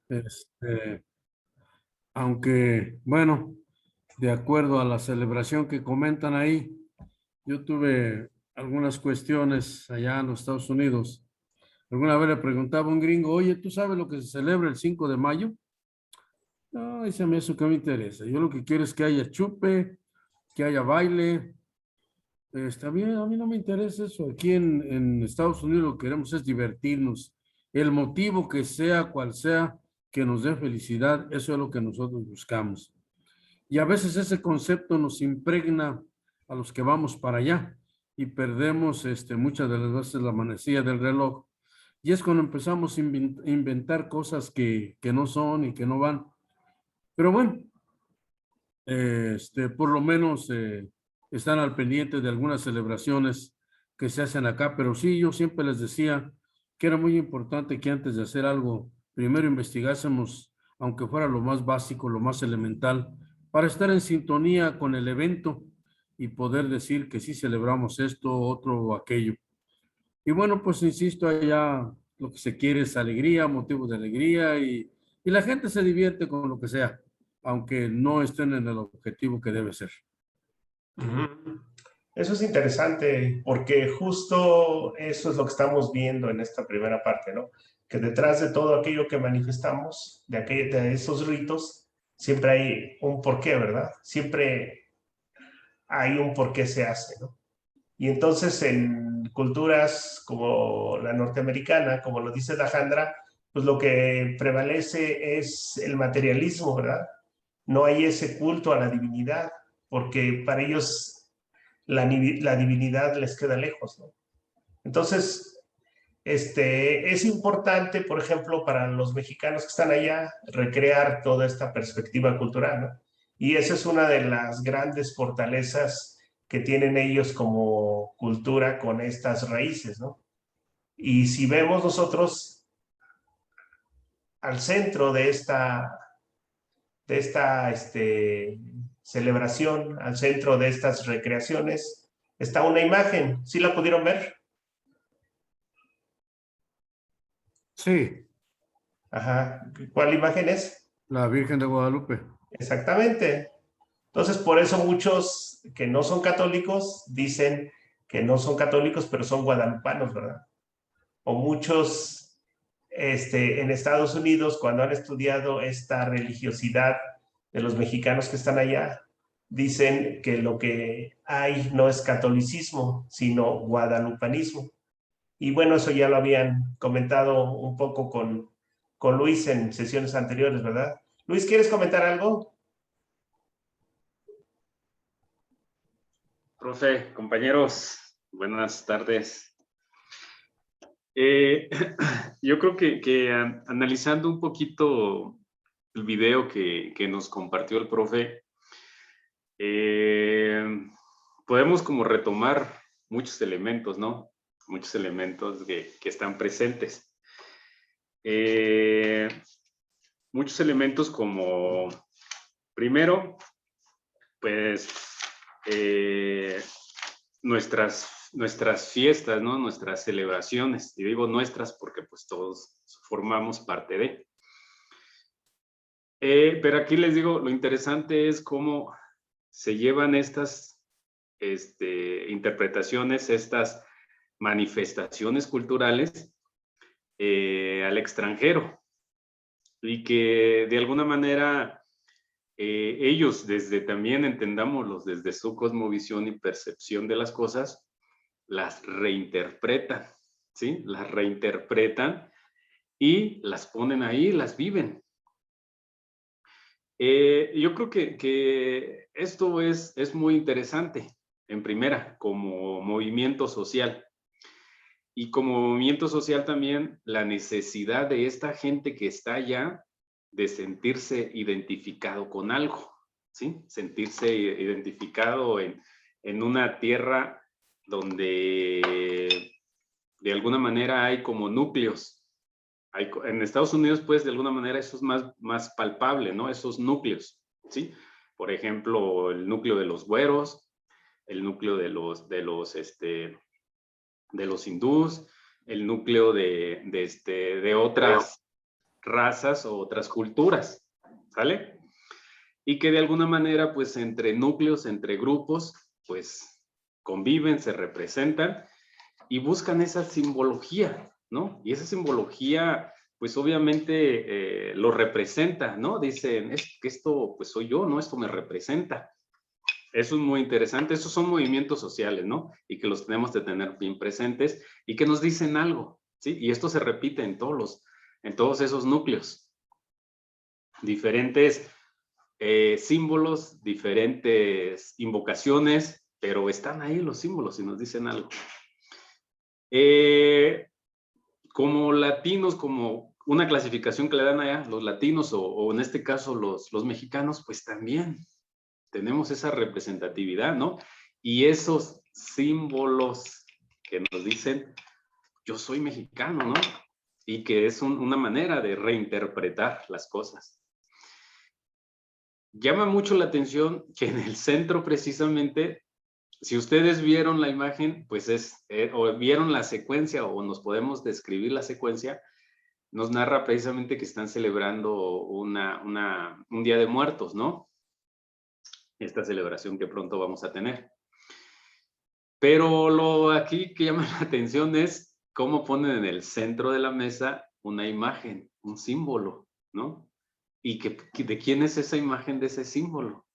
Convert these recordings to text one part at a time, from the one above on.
Este, aunque, bueno, de acuerdo a la celebración que comentan ahí, yo tuve algunas cuestiones allá en los Estados Unidos. Alguna vez le preguntaba a un gringo, oye, ¿tú sabes lo que se celebra el 5 de mayo? No, dice a mí eso que me interesa. Yo lo que quiero es que haya chupe, que haya baile. Está bien, a mí no me interesa eso. Aquí en Estados Unidos lo que queremos es divertirnos. El motivo que sea, cual sea, que nos dé felicidad, eso es lo que nosotros buscamos. Y a veces ese concepto nos impregna a los que vamos para allá y perdemos muchas de las veces la manecilla del reloj. Y es cuando empezamos a inventar cosas que no son y que no van. Pero bueno, por lo menos están al pendiente de algunas celebraciones que se hacen acá, pero sí, yo siempre les decía que era muy importante que antes de hacer algo, primero investigásemos, aunque fuera lo más básico, lo más elemental, para estar en sintonía con el evento y poder decir que sí celebramos esto, otro o aquello. Y bueno, pues insisto, allá lo que se quiere es alegría, motivos de alegría y la gente se divierte con lo que sea, aunque no estén en el objetivo que debe ser. Ujú. Eso es interesante porque justo eso es lo que estamos viendo en esta primera parte, ¿no? Que detrás de todo aquello que manifestamos, de esos ritos, siempre hay un porqué, ¿verdad? Siempre hay un porqué se hace, ¿no? Y entonces en culturas como la norteamericana, como lo dice Dajandra, pues lo que prevalece es el materialismo, ¿verdad? No hay ese culto a la divinidad, porque para ellos la divinidad les queda lejos, ¿no? Entonces, es importante, por ejemplo, para los mexicanos que están allá, recrear toda esta perspectiva cultural, ¿no? Y esa es una de las grandes fortalezas que tienen ellos como cultura con estas raíces, ¿no? Y si vemos nosotros al centro de esta celebración, al centro de estas recreaciones, está una imagen. ¿Sí la pudieron ver? Sí, Ajá. ¿Cuál imagen es? la Virgen de Guadalupe. Exactamente. Entonces, por eso muchos que no son católicos dicen que no son católicos, pero son guadalupanos, ¿verdad? O muchos en Estados Unidos, cuando han estudiado esta religiosidad de los mexicanos que están allá, dicen que lo que hay no es catolicismo, sino guadalupanismo. Y bueno, eso ya lo habían comentado un poco con Luis en sesiones anteriores, ¿verdad? Luis, ¿quieres comentar algo? Profe, compañeros, buenas tardes. Yo creo que analizando un poquito el video que nos compartió el profe, podemos como retomar muchos elementos, ¿no? Muchos elementos que están presentes. Muchos elementos como, primero, pues, nuestras fiestas, ¿no? Nuestras celebraciones. Y digo nuestras porque pues todos formamos parte de. Pero aquí les digo, lo interesante es cómo se llevan estas interpretaciones, estas manifestaciones culturales al extranjero y que de alguna manera ellos desde también entendámoslos desde su cosmovisión y percepción de las cosas, las reinterpretan, ¿sí? Las reinterpretan y las ponen ahí, las viven. Yo creo que esto es muy interesante, en primera, como movimiento social. Y como movimiento social también, la necesidad de esta gente que está allá de sentirse identificado con algo, ¿sí? Sentirse identificado en una tierra donde de alguna manera hay como núcleos. En Estados Unidos, pues, de alguna manera eso es más palpable, ¿no? Esos núcleos, ¿sí? Por ejemplo, el núcleo de los güeros, el núcleo de los hindús, el núcleo de otras razas o otras culturas, ¿sale? Y que de alguna manera, pues entre núcleos, entre grupos, pues conviven, se representan y buscan esa simbología, ¿no? Y esa simbología, pues obviamente lo representa, ¿no? Dicen, es que esto, pues soy yo, ¿no? Esto me representa. Eso es muy interesante. Esos son movimientos sociales, ¿no? Y que los tenemos de tener bien presentes y que nos dicen algo, ¿sí? Y esto se repite en todos esos núcleos. Diferentes símbolos, diferentes invocaciones, pero están ahí los símbolos y nos dicen algo. Como latinos, como una clasificación que le dan allá, los latinos o en este caso los mexicanos, pues también tenemos esa representatividad, ¿no? Y esos símbolos que nos dicen, yo soy mexicano, ¿no? Y que es una manera de reinterpretar las cosas. Llama mucho la atención que en el centro precisamente, si ustedes vieron la imagen, pues o vieron la secuencia o nos podemos describir la secuencia, nos narra precisamente que están celebrando un Día de Muertos, ¿no? Esta celebración que pronto vamos a tener. Pero lo aquí que llama la atención es cómo ponen en el centro de la mesa una imagen, un símbolo, ¿no? ¿Y de quién es esa imagen de ese símbolo?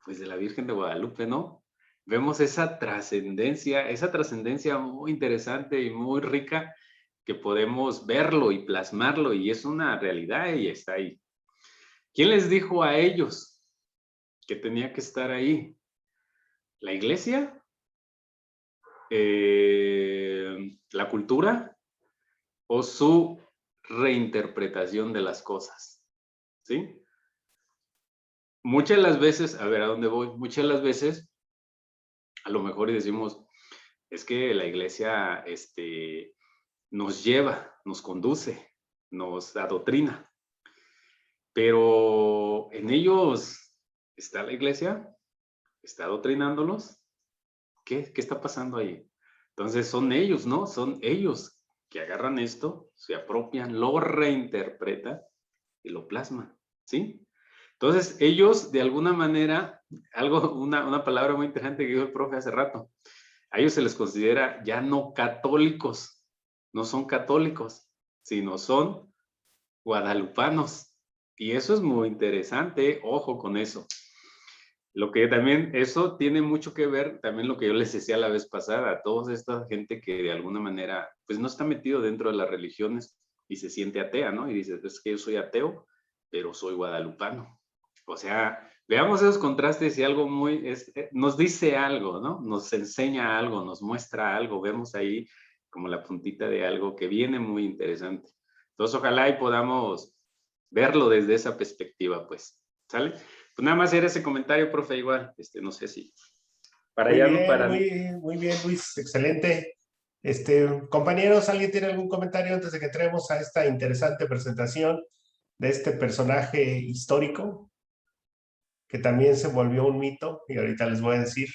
Pues de la Virgen de Guadalupe, ¿no? Vemos esa trascendencia muy interesante y muy rica que podemos verlo y plasmarlo y es una realidad y está ahí. ¿Quién les dijo a ellos que tenía que estar ahí? ¿La iglesia? ¿La cultura? ¿O su reinterpretación de las cosas? ¿Sí? Muchas de las veces, a ver a dónde voy, muchas de las veces a lo mejor y decimos, es que la iglesia nos lleva, nos conduce, nos adoctrina, pero en ellos está la iglesia, está adoctrinándolos. ¿Qué está pasando ahí? Entonces son ellos, ¿no? Son ellos que agarran esto, se apropian, lo reinterpretan y lo plasman, ¿sí? Entonces ellos de alguna manera, una palabra muy interesante que dijo el profe hace rato, a ellos se les considera ya no católicos, no son católicos, sino son guadalupanos. Y eso es muy interesante, ojo con eso. Lo que también, eso tiene mucho que ver, también lo que yo les decía la vez pasada, toda esta gente que de alguna manera, pues no está metido dentro de las religiones y se siente atea, ¿no? Y dice, es que yo soy ateo, pero soy guadalupano. O sea, veamos esos contrastes y algo nos dice algo, ¿no? Nos enseña algo, nos muestra algo, vemos ahí como la puntita de algo que viene muy interesante. Entonces, ojalá y podamos verlo desde esa perspectiva, pues, ¿sale? Pues nada más era ese comentario, profe, igual, no sé si para Muy allá, bien, para... muy bien, Luis, excelente. Compañeros, ¿alguien tiene algún comentario antes de que entremos a esta interesante presentación de este personaje histórico que también se volvió un mito? Y ahorita les voy a decir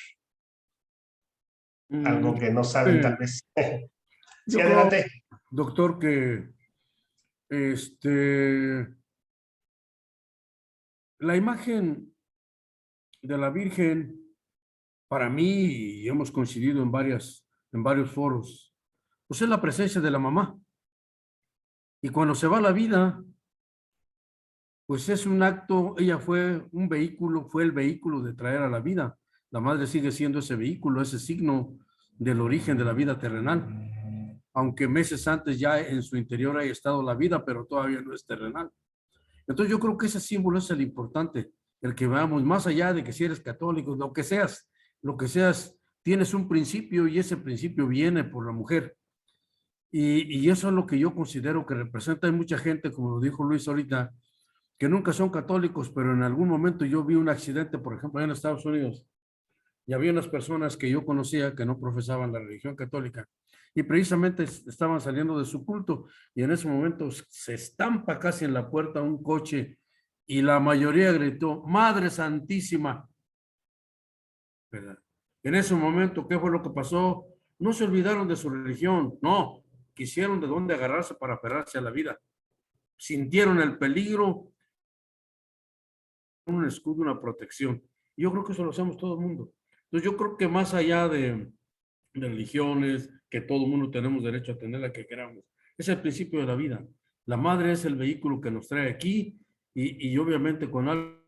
algo que no saben tal vez. Sí, Yo creo, adelante. doctor, que la imagen de la Virgen, para mí, y hemos coincidido en varios foros, pues es la presencia de la mamá. Y cuando se va la vida, pues es un acto, ella fue un vehículo, fue el vehículo de traer a la vida. La madre sigue siendo ese vehículo, ese signo del origen de la vida terrenal. Aunque meses antes ya en su interior haya estado la vida, pero todavía no es terrenal. Entonces yo creo que ese símbolo es el importante, el que veamos más allá de que si eres católico, lo que seas, tienes un principio y ese principio viene por la mujer. Y eso es lo que yo considero que representa. Hay mucha gente, como lo dijo Luis ahorita, que nunca son católicos, pero en algún momento yo vi un accidente, por ejemplo, allá en Estados Unidos, y había unas personas que yo conocía que no profesaban la religión católica, y precisamente estaban saliendo de su culto, y en ese momento se estampa casi en la puerta un coche, y la mayoría gritó, Madre Santísima. ¿Verdad? En ese momento, ¿qué fue lo que pasó? No se olvidaron de su religión, no, quisieron de dónde agarrarse para aferrarse a la vida. sintieron el peligro, un escudo, una protección. Yo creo que eso lo hacemos todo el mundo. Entonces yo creo que más allá de religiones, que todo el mundo tenemos derecho a tener la que queramos, es el principio de la vida. La madre es el vehículo que nos trae aquí y obviamente con algo.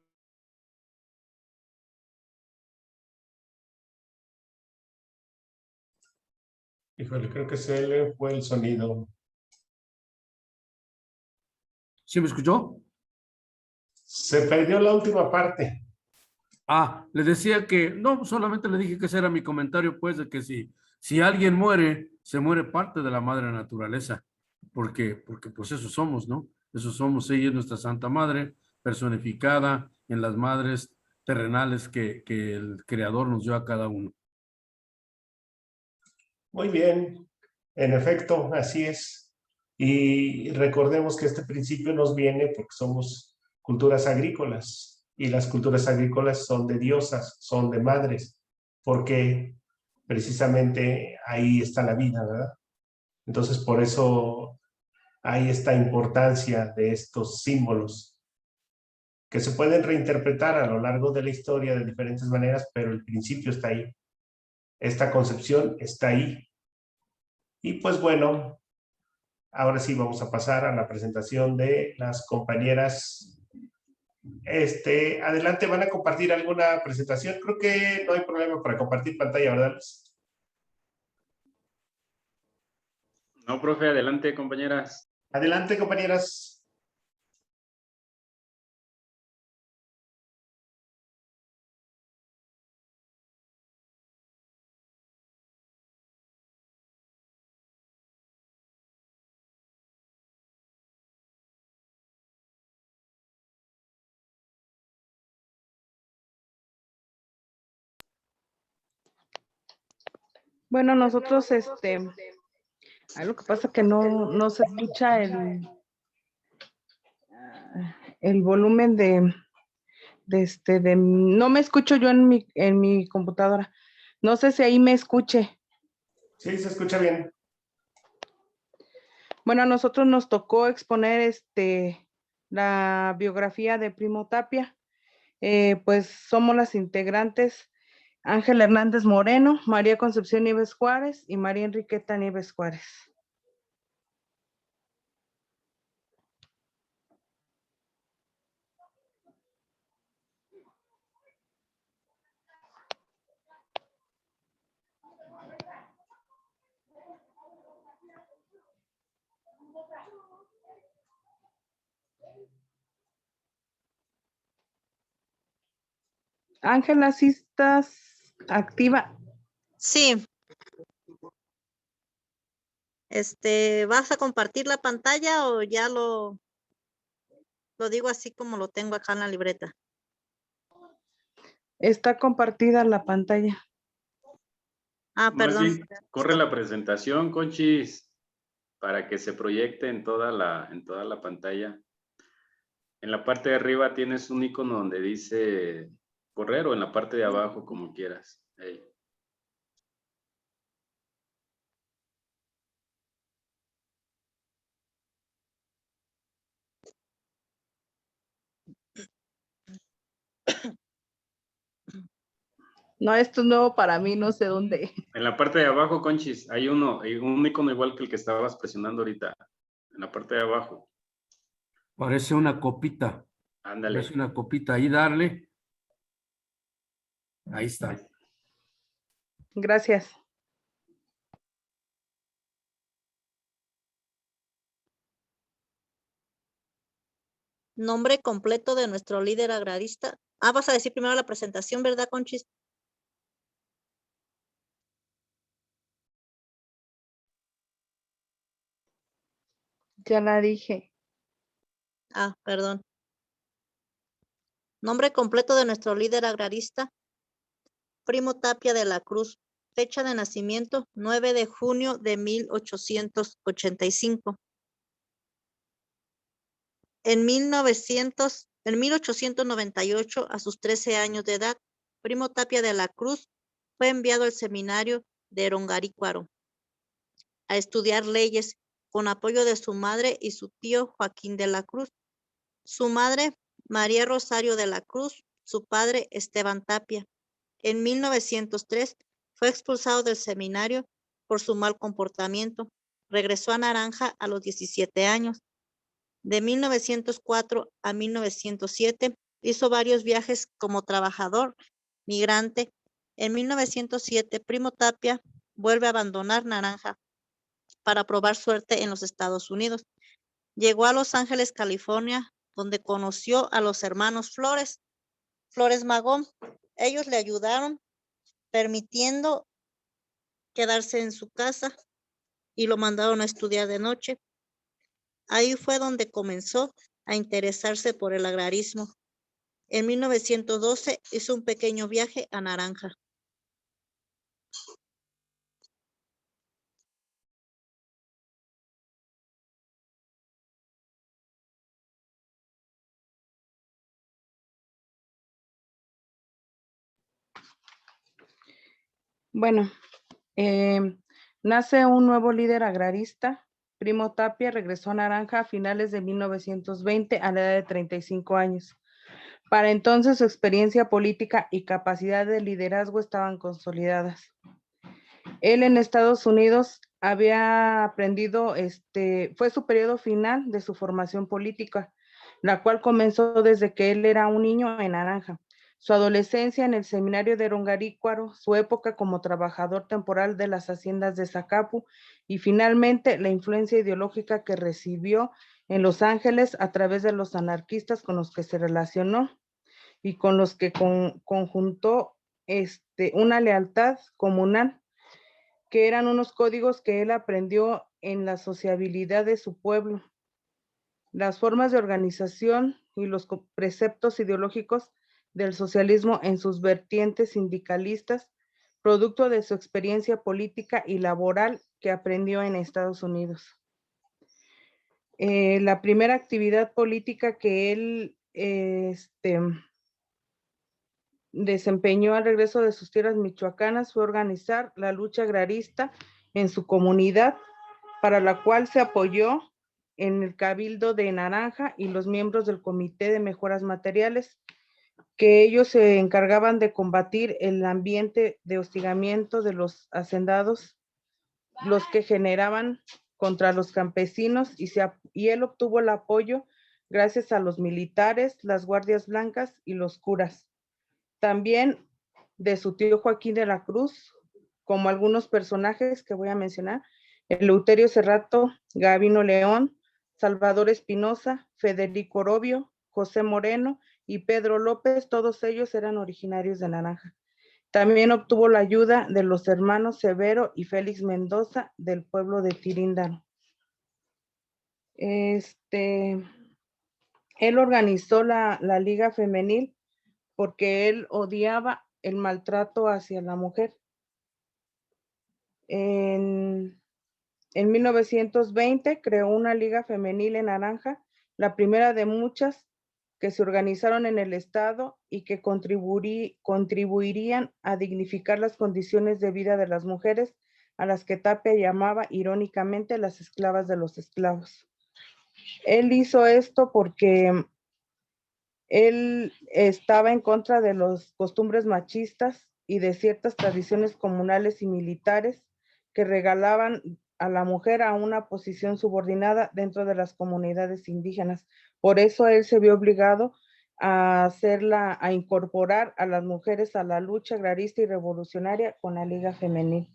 Híjole, creo que se le fue el sonido. ¿Sí me escuchó? Se perdió la última parte. Ah, le decía que, no, solamente le dije que ese era mi comentario, pues, de que si alguien muere, se muere parte de la madre naturaleza, porque pues eso somos, ¿no? Eso somos, ella es nuestra Santa Madre, personificada en las madres terrenales que el Creador nos dio a cada uno. Muy bien, en efecto, así es. Y recordemos que este principio nos viene porque somos culturas agrícolas y las culturas agrícolas son de diosas, son de madres, porque precisamente ahí está la vida, ¿verdad? Entonces, por eso hay esta importancia de estos símbolos que se pueden reinterpretar a lo largo de la historia de diferentes maneras, pero el principio está ahí. Esta concepción está ahí. Y pues bueno, ahora sí vamos a pasar a la presentación de las compañeras. Adelante, ¿van a compartir alguna presentación? Creo que no hay problema para compartir pantalla, ¿verdad, Luis? No, profe, adelante, compañeras. Adelante, compañeras. Bueno, nosotros, lo que pasa es que no se escucha el volumen no me escucho yo en mi computadora. No sé si ahí me escuche. Sí, se escucha bien. Bueno, a nosotros nos tocó exponer la biografía de Primo Tapia. Pues somos las integrantes Ángel Hernández Moreno, María Concepción Nieves Juárez y María Enriqueta Nieves Juárez. Ángela, ¿sí estás activa? Sí. ¿Vas a compartir la pantalla o ya lo digo así como lo tengo acá en la libreta? Está compartida la pantalla. Ah, Más perdón. bien, corre la presentación, Conchis, para que se proyecte en toda la pantalla. En la parte de arriba tienes un icono donde dice correr o en la parte de abajo, como quieras. Ahí. No, esto es nuevo para mí, no sé dónde. En la parte de abajo, Conchis, hay un icono igual que el que estabas presionando ahorita. En la parte de abajo. Parece una copita. Ándale. Parece una copita. Ahí darle. Ahí está. Gracias. Nombre completo de nuestro líder agrarista. Ah, vas a decir primero la presentación, ¿verdad, Conchis? Ya la dije. Ah, perdón. Nombre completo de nuestro líder agrarista. Primo Tapia de la Cruz. Fecha de nacimiento, 9 de junio de 1885. En 1898, a sus 13 años de edad, Primo Tapia de la Cruz fue enviado al seminario de Erongarícuaro a estudiar leyes con apoyo de su madre y su tío Joaquín de la Cruz. Su madre, María Rosario de la Cruz, su padre, Esteban Tapia. En 1903 fue expulsado del seminario por su mal comportamiento. Regresó a Naranja a los 17 años. De 1904 a 1907 hizo varios viajes como trabajador migrante. En 1907, Primo Tapia vuelve a abandonar Naranja para probar suerte en los Estados Unidos. Llegó a Los Ángeles, California, donde conoció a los hermanos Flores Magón. Ellos le ayudaron, permitiendo quedarse en su casa y lo mandaron a estudiar de noche. Ahí fue donde comenzó a interesarse por el agrarismo. En 1912 hizo un pequeño viaje a Naranja. Bueno, nace un nuevo líder agrarista. Primo Tapia regresó a Naranja a finales de 1920 a la edad de 35 años. Para entonces su experiencia política y capacidad de liderazgo estaban consolidadas. Él en Estados Unidos había aprendido, fue su periodo final de su formación política, la cual comenzó desde que él era un niño en Naranja. Su adolescencia en el seminario de Rongarícuaro, su época como trabajador temporal de las haciendas de Zacapu y finalmente la influencia ideológica que recibió en Los Ángeles a través de los anarquistas con los que se relacionó y con los que conjuntó una lealtad comunal, que eran unos códigos que él aprendió en la sociabilidad de su pueblo. Las formas de organización y los preceptos ideológicos del socialismo en sus vertientes sindicalistas, producto de su experiencia política y laboral que aprendió en Estados Unidos. La primera actividad política que él desempeñó al regreso de sus tierras michoacanas fue organizar la lucha agrarista en su comunidad, para la cual se apoyó en el Cabildo de Naranja y los miembros del Comité de Mejoras Materiales, que ellos se encargaban de combatir el ambiente de hostigamiento de los hacendados, los que generaban contra los campesinos, y él obtuvo el apoyo gracias a los militares, las guardias blancas y los curas. También de su tío Joaquín de la Cruz, como algunos personajes que voy a mencionar: Eleuterio Cerrato, Gavino León, Salvador Espinosa, Federico Orobio, José Moreno y Pedro López. Todos ellos eran originarios de Naranja. También obtuvo la ayuda de los hermanos Severo y Félix Mendoza del pueblo de Tiríndaro. Él organizó la Liga Femenil porque él odiaba el maltrato hacia la mujer. En 1920 creó una liga femenil en Naranja, la primera de muchas que se organizaron en el estado y que contribuirían a dignificar las condiciones de vida de las mujeres, a las que Tapia llamaba irónicamente las esclavas de los esclavos. Él hizo esto porque él estaba en contra de las costumbres machistas y de ciertas tradiciones comunales y militares que regalaban a la mujer a una posición subordinada dentro de las comunidades indígenas. Por eso él se vio obligado a incorporar a las mujeres a la lucha agrarista y revolucionaria con la Liga Femenil.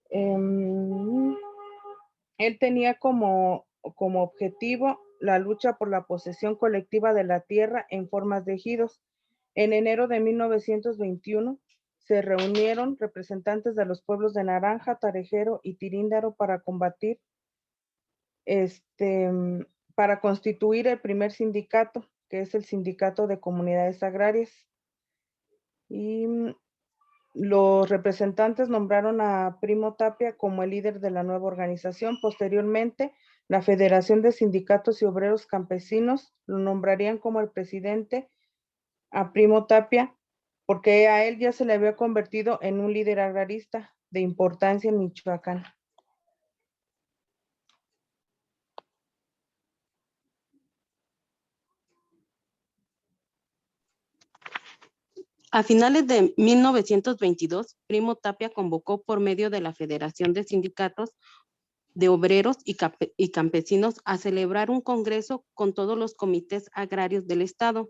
Él tenía como objetivo la lucha por la posesión colectiva de la tierra en formas de ejidos. En enero de 1921 se reunieron representantes de los pueblos de Naranja, Tarejero y Tiríndaro para para constituir el primer sindicato, que es el Sindicato de Comunidades Agrarias. Y los representantes nombraron a Primo Tapia como el líder de la nueva organización. Posteriormente, la Federación de Sindicatos y Obreros Campesinos lo nombrarían como el presidente a Primo Tapia, porque a él ya se le había convertido en un líder agrarista de importancia en Michoacán. A finales de 1922, Primo Tapia convocó por medio de la Federación de Sindicatos de Obreros y Campesinos a celebrar un congreso con todos los comités agrarios del Estado.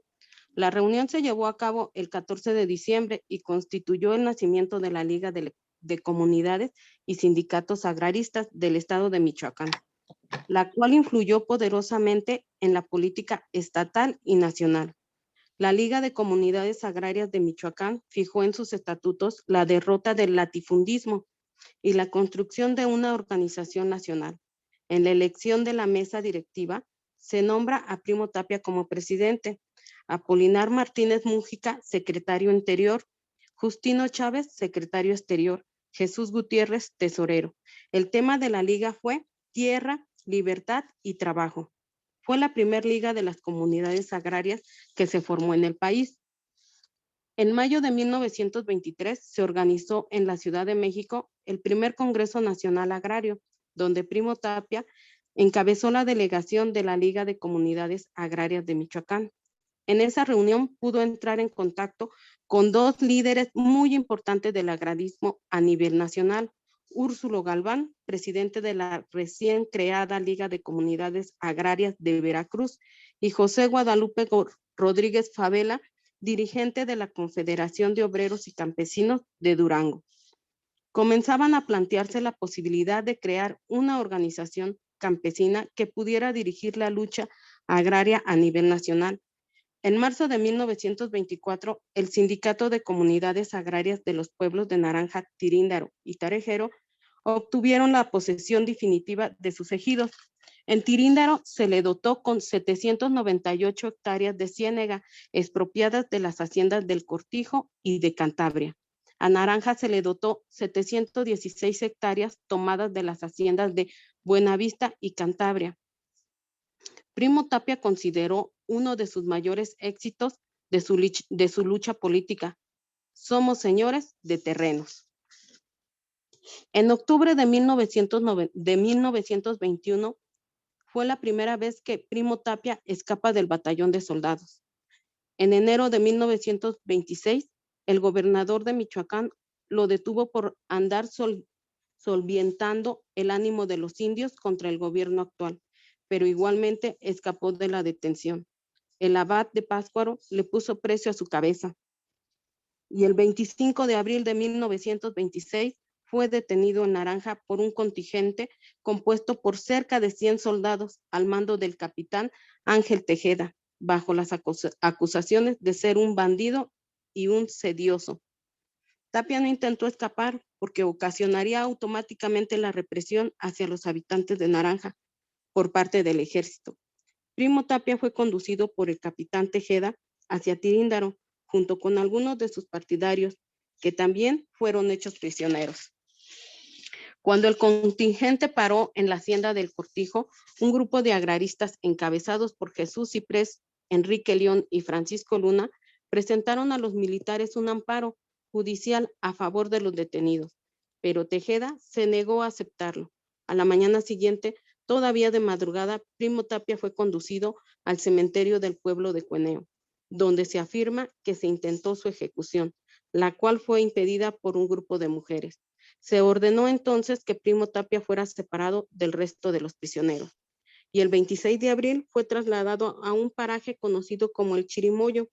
La reunión se llevó a cabo el 14 de diciembre y constituyó el nacimiento de la Liga de Comunidades y Sindicatos Agraristas del Estado de Michoacán, la cual influyó poderosamente en la política estatal y nacional. La Liga de Comunidades Agrarias de Michoacán fijó en sus estatutos la derrota del latifundismo y la construcción de una organización nacional. En la elección de la mesa directiva, se nombra a Primo Tapia como presidente, Apolinar Martínez Mújica, secretario interior, Justino Chávez, secretario exterior, Jesús Gutiérrez, tesorero. El tema de la liga fue Tierra, Libertad y Trabajo. Fue la primera liga de las comunidades agrarias que se formó en el país. En mayo de 1923 se organizó en la Ciudad de México el primer Congreso Nacional Agrario, donde Primo Tapia encabezó la delegación de la Liga de Comunidades Agrarias de Michoacán. En esa reunión pudo entrar en contacto con dos líderes muy importantes del agrarismo a nivel nacional: Úrsulo Galván, presidente de la recién creada Liga de Comunidades Agrarias de Veracruz, y José Guadalupe Rodríguez Favela, dirigente de la Confederación de Obreros y Campesinos de Durango. Comenzaban a plantearse la posibilidad de crear una organización campesina que pudiera dirigir la lucha agraria a nivel nacional. En marzo de 1924, el Sindicato de Comunidades Agrarias de los pueblos de Naranja, Tiríndaro y Tarejero obtuvieron la posesión definitiva de sus ejidos. En Tiríndaro se le dotó con 798 hectáreas de ciénega expropiadas de las haciendas del Cortijo y de Cantabria. A Naranja se le dotó 716 hectáreas tomadas de las haciendas de Buenavista y Cantabria. Primo Tapia consideró uno de sus mayores éxitos de su lucha política: somos señores de terrenos. En octubre de 1921 fue la primera vez que Primo Tapia escapa del batallón de soldados. En enero de 1926, el gobernador de Michoacán lo detuvo por andar solventando el ánimo de los indios contra el gobierno actual, pero igualmente escapó de la detención. El abad de Pátzcuaro le puso precio a su cabeza y el 25 de abril de 1926 fue detenido en Naranja por un contingente compuesto por cerca de 100 soldados al mando del capitán Ángel Tejeda, bajo las acusaciones de ser un bandido y un sedioso. Tapia no intentó escapar porque ocasionaría automáticamente la represión hacia los habitantes de Naranja por parte del ejército. Primo Tapia fue conducido por el capitán Tejeda hacia Tiríndaro, junto con algunos de sus partidarios, que también fueron hechos prisioneros. Cuando el contingente paró en la hacienda del Cortijo, un grupo de agraristas encabezados por Jesús Ciprés, Enrique León y Francisco Luna presentaron a los militares un amparo judicial a favor de los detenidos, pero Tejeda se negó a aceptarlo. A la mañana siguiente, todavía de madrugada, Primo Tapia fue conducido al cementerio del pueblo de Cueneo, donde se afirma que se intentó su ejecución, la cual fue impedida por un grupo de mujeres. Se ordenó entonces que Primo Tapia fuera separado del resto de los prisioneros, y el 26 de abril fue trasladado a un paraje conocido como el Chirimoyo,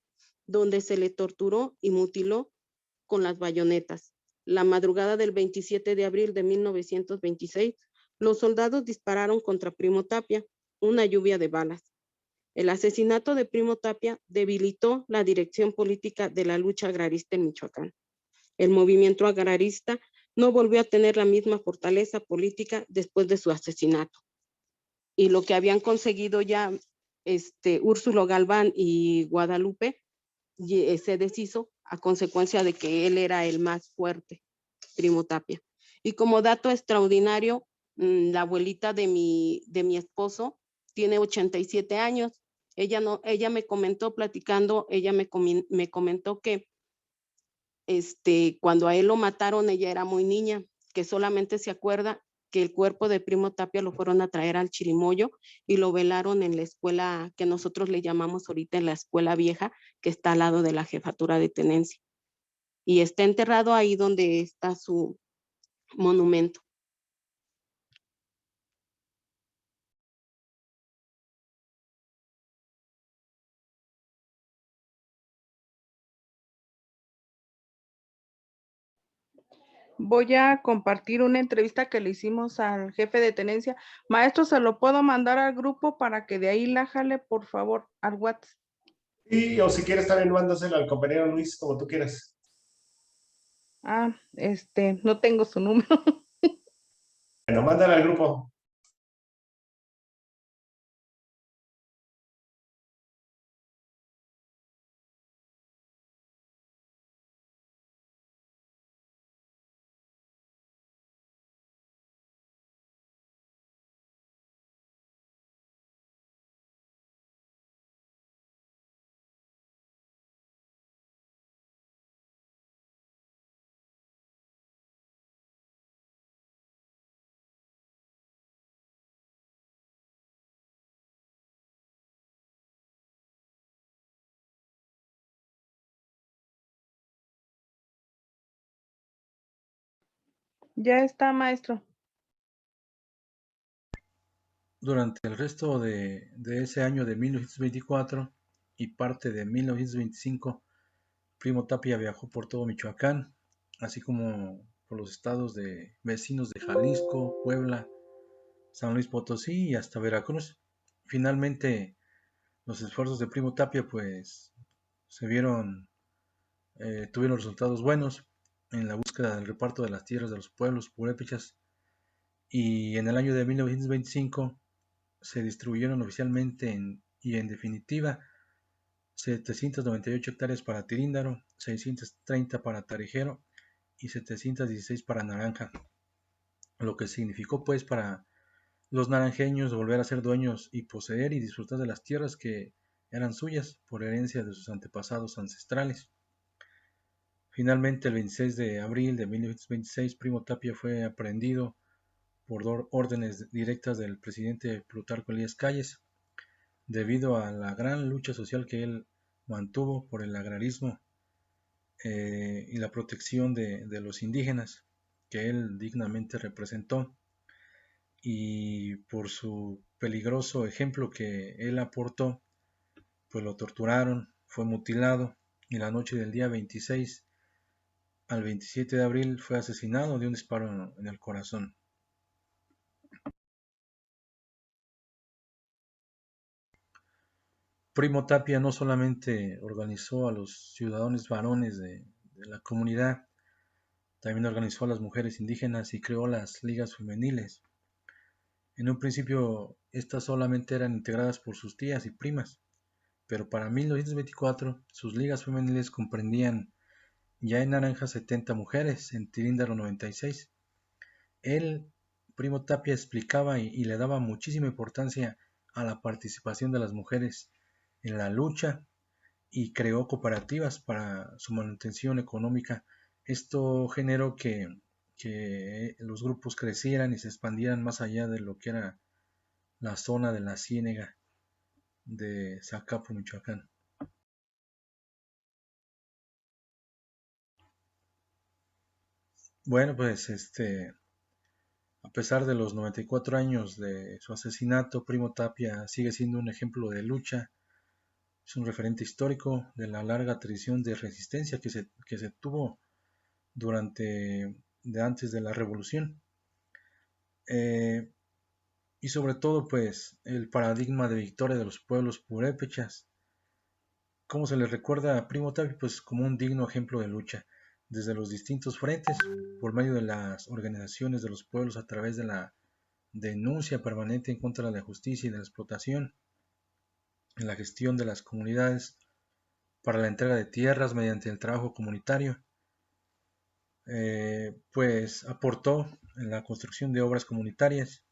donde se le torturó y mutiló con las bayonetas. La madrugada del 27 de abril de 1926, los soldados dispararon contra Primo Tapia, una lluvia de balas. El asesinato de Primo Tapia debilitó la dirección política de la lucha agrarista en Michoacán. El movimiento agrarista no volvió a tener la misma fortaleza política después de su asesinato. Y lo que habían conseguido ya Úrsulo Galván y Guadalupe se deshizo a consecuencia de que él era el más fuerte, Primo Tapia. Y como dato extraordinario, la abuelita de mi esposo tiene 87 años. Ella me comentó platicando, ella me comentó que cuando a él lo mataron, ella era muy niña, que solamente se acuerda que el cuerpo de Primo Tapia lo fueron a traer al Chirimoyo y lo velaron en la escuela que nosotros le llamamos ahorita en la escuela vieja, que está al lado de la jefatura de tenencia. y está enterrado ahí donde está su monumento. Voy a compartir una entrevista que le hicimos al jefe de tenencia. Maestro, ¿se lo puedo mandar al grupo para que de ahí la jale, por favor, al WhatsApp? Y o si quieres también mándaselo al compañero Luis, como tú quieras. Ah, no tengo su número. Bueno, mándala al grupo. Ya está, maestro. Durante el resto de ese año de 1924 y parte de 1925, Primo Tapia viajó por todo Michoacán, así como por los estados vecinos de Jalisco, Puebla, San Luis Potosí y hasta Veracruz. Finalmente, los esfuerzos de Primo Tapia pues tuvieron resultados buenos en la búsqueda del reparto de las tierras de los pueblos purépechas, y en el año de 1925 se distribuyeron oficialmente y en definitiva 798 hectáreas para Tiríndaro, 630 para Tarijero y 716 para Naranja, lo que significó pues para los naranjeños volver a ser dueños y poseer y disfrutar de las tierras que eran suyas por herencia de sus antepasados ancestrales. Finalmente, el 26 de abril de 1926, Primo Tapia fue aprehendido por órdenes directas del presidente Plutarco Elías Calles, debido a la gran lucha social que él mantuvo por el agrarismo y la protección de los indígenas que él dignamente representó, y por su peligroso ejemplo que él aportó, pues lo torturaron, fue mutilado y la noche del día 26 al 27 de abril fue asesinado de un disparo en el corazón. Primo Tapia no solamente organizó a los ciudadanos varones de la comunidad, también organizó a las mujeres indígenas y creó las ligas femeniles. En un principio, estas solamente eran integradas por sus tías y primas, pero para 1924 sus ligas femeniles comprendían ya en Naranja 70 mujeres, en Tiríndaro 96. Él, Primo Tapia, explicaba y le daba muchísima importancia a la participación de las mujeres en la lucha y creó cooperativas para su manutención económica. Esto generó que los grupos crecieran y se expandieran más allá de lo que era la zona de la Ciénega de Zacapu, Michoacán. Bueno, pues a pesar de los 94 años de su asesinato, Primo Tapia sigue siendo un ejemplo de lucha. Es un referente histórico de la larga tradición de resistencia que se tuvo antes de la revolución. Y sobre todo, pues, el paradigma de victoria de los pueblos purépechas. ¿Cómo se le recuerda a Primo Tapia? Pues como un digno ejemplo de lucha, desde los distintos frentes, por medio de las organizaciones de los pueblos a través de la denuncia permanente en contra de la justicia y de la explotación, en la gestión de las comunidades, para la entrega de tierras mediante el trabajo comunitario, pues aportó en la construcción de obras comunitarias.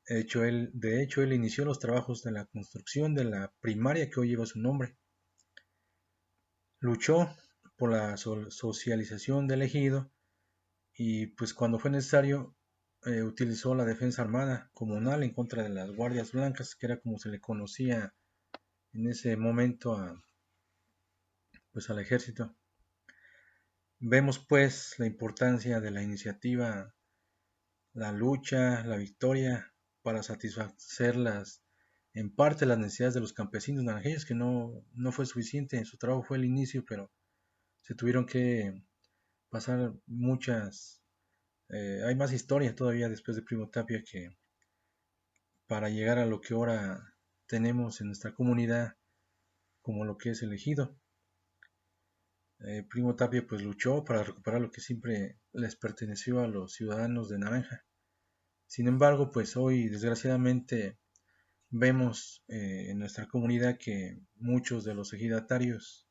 De hecho, él inició los trabajos de la construcción de la primaria que hoy lleva su nombre. Luchó por la socialización del ejido y pues cuando fue necesario utilizó la defensa armada comunal en contra de las guardias blancas, que era como se le conocía en ese momento pues al ejército. Vemos pues la importancia de la iniciativa, la lucha, la victoria para satisfacer en parte las necesidades de los campesinos naranjeños, que no fue suficiente. Su trabajo fue el inicio, pero se tuvieron que pasar muchas, hay más historia todavía después de Primo Tapia que para llegar a lo que ahora tenemos en nuestra comunidad como lo que es el ejido. Primo Tapia pues luchó para recuperar lo que siempre les perteneció a los ciudadanos de Naranja. Sin embargo, pues hoy desgraciadamente vemos en nuestra comunidad que muchos de los ejidatarios,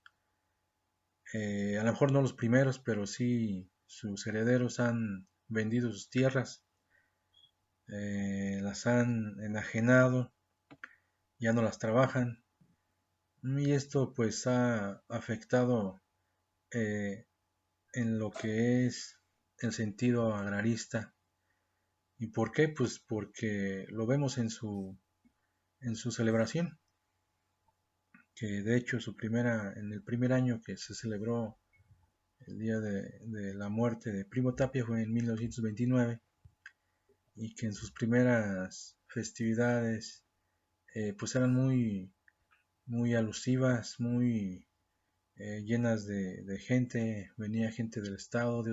a lo mejor no los primeros, pero sí sus herederos han vendido sus tierras, las han enajenado, ya no las trabajan, y esto pues ha afectado en lo que es el sentido agrarista. ¿Y por qué? Pues porque lo vemos en su celebración, que de hecho en el primer año que se celebró el día de la muerte de Primo Tapia fue en 1929, y que en sus primeras festividades pues eran muy, muy alusivas, muy llenas de gente. Venía gente del estado,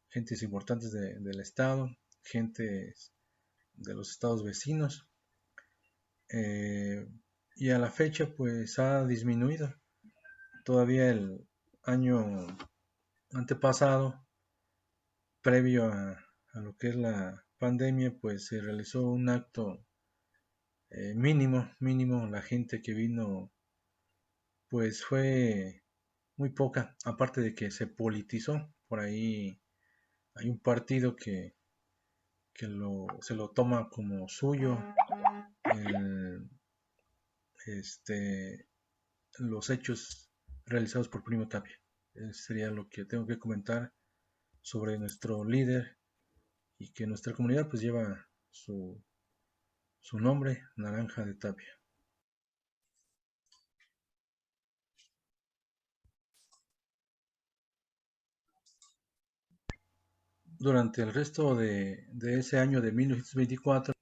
gentes importantes del estado, gentes de los estados vecinos, y a la fecha pues ha disminuido. Todavía el año antepasado, previo a lo que es la pandemia, pues se realizó un acto mínimo. La gente que vino pues fue muy poca, aparte de que se politizó. Por ahí hay un partido que se lo toma como suyo los hechos realizados por Primo Tapia. Eso sería lo que tengo que comentar sobre nuestro líder, y que nuestra comunidad pues lleva su nombre, Naranja de Tapia. Durante el resto de ese año de 1924,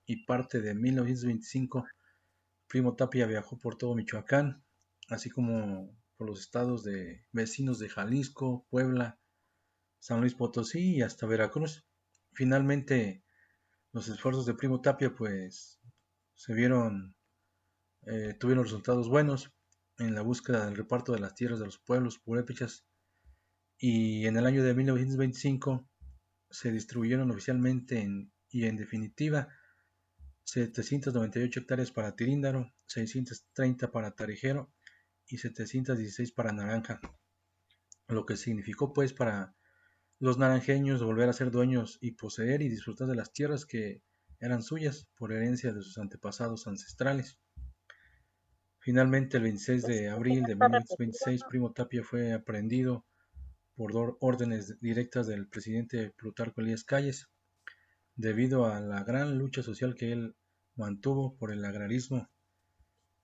y parte de 1925, Primo Tapia viajó por todo Michoacán, así como por los estados vecinos de Jalisco, Puebla, San Luis Potosí y hasta Veracruz. Finalmente, los esfuerzos de Primo Tapia pues tuvieron resultados buenos en la búsqueda del reparto de las tierras de los pueblos purépechas, y en el año de 1925 se distribuyeron oficialmente y en definitiva 798 hectáreas para Tiríndaro, 630 para Tarejero y 716 para Naranja, lo que significó pues para los naranjeños volver a ser dueños y poseer y disfrutar de las tierras que eran suyas por herencia de sus antepasados ancestrales. Finalmente, el 26 de abril de 1926, Primo Tapia fue aprehendido por órdenes directas del presidente Plutarco Elías Calles, debido a la gran lucha social que él mantuvo por el agrarismo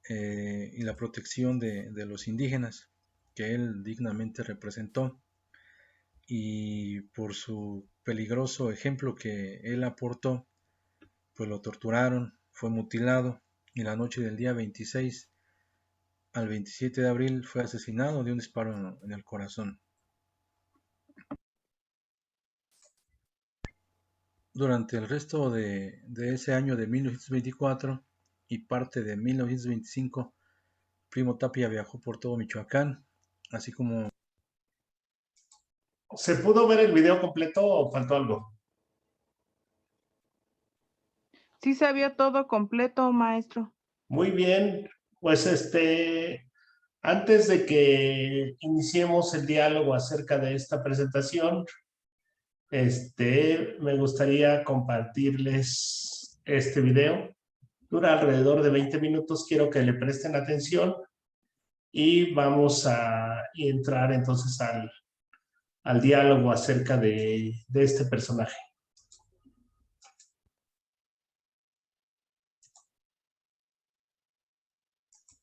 y la protección de los indígenas que él dignamente representó, y por su peligroso ejemplo que él aportó, pues lo torturaron, fue mutilado, y la noche del día 26 al 27 de abril fue asesinado de un disparo en el corazón. Durante el resto de ese año de 1924 y parte de 1925, Primo Tapia viajó por todo Michoacán, así como... ¿Se pudo ver el video completo o faltó algo? Sí se vio todo completo, maestro. Muy bien, pues antes de que iniciemos el diálogo acerca de esta presentación, me gustaría compartirles este video. Dura alrededor de 20 minutos, quiero que le presten atención y vamos a entrar entonces al diálogo acerca de este personaje.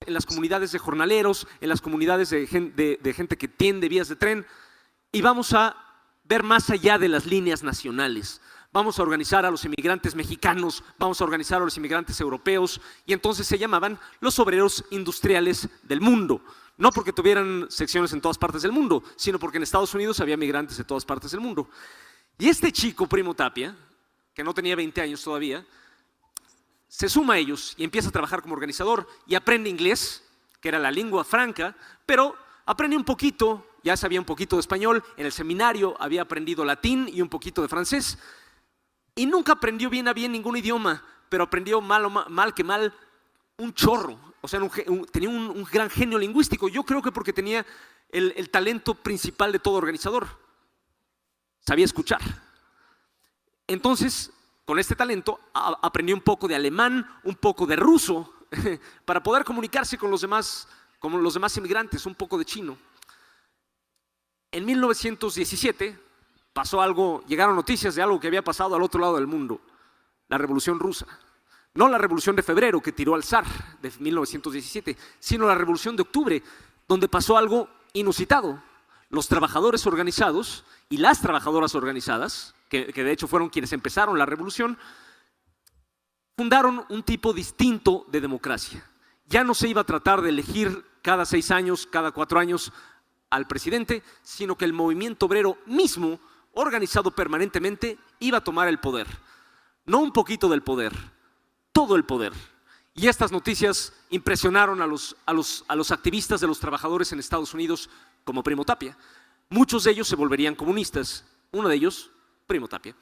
en las comunidades de jornaleros, en las comunidades de gente que tiende vías de tren, y vamos a ver más allá de las líneas nacionales. Vamos a organizar a los inmigrantes mexicanos, vamos a organizar a los inmigrantes europeos, y entonces se llamaban los obreros industriales del mundo. No porque tuvieran secciones en todas partes del mundo, sino porque en Estados Unidos había migrantes de todas partes del mundo. Y este chico, Primo Tapia, que no tenía 20 años todavía, se suma a ellos y empieza a trabajar como organizador y aprende inglés, que era la lengua franca, pero aprende un poquito, ya sabía un poquito de español, en el seminario había aprendido latín y un poquito de francés, y nunca aprendió bien a bien ningún idioma, pero aprendió mal que mal un chorro, o sea, tenía un gran genio lingüístico. Yo creo que porque tenía el talento principal de todo organizador, sabía escuchar. Entonces, con este talento aprendió un poco de alemán, un poco de ruso, para poder comunicarse con los demás inmigrantes, un poco de chino. En 1917 pasó algo, llegaron noticias de algo que había pasado al otro lado del mundo, la Revolución Rusa. No la Revolución de Febrero que tiró al zar de 1917, sino la Revolución de Octubre, donde pasó algo inusitado. Los trabajadores organizados y las trabajadoras organizadas, que de hecho fueron quienes empezaron la revolución, fundaron un tipo distinto de democracia. Ya no se iba a tratar de elegir cada 6 años, cada 4 años al presidente, sino que el movimiento obrero mismo, organizado permanentemente, iba a tomar el poder. No un poquito del poder, todo el poder. Y estas noticias impresionaron a los activistas de los trabajadores en Estados Unidos como Primo Tapia. Muchos de ellos se volverían comunistas, uno de ellos, Primo Tapia.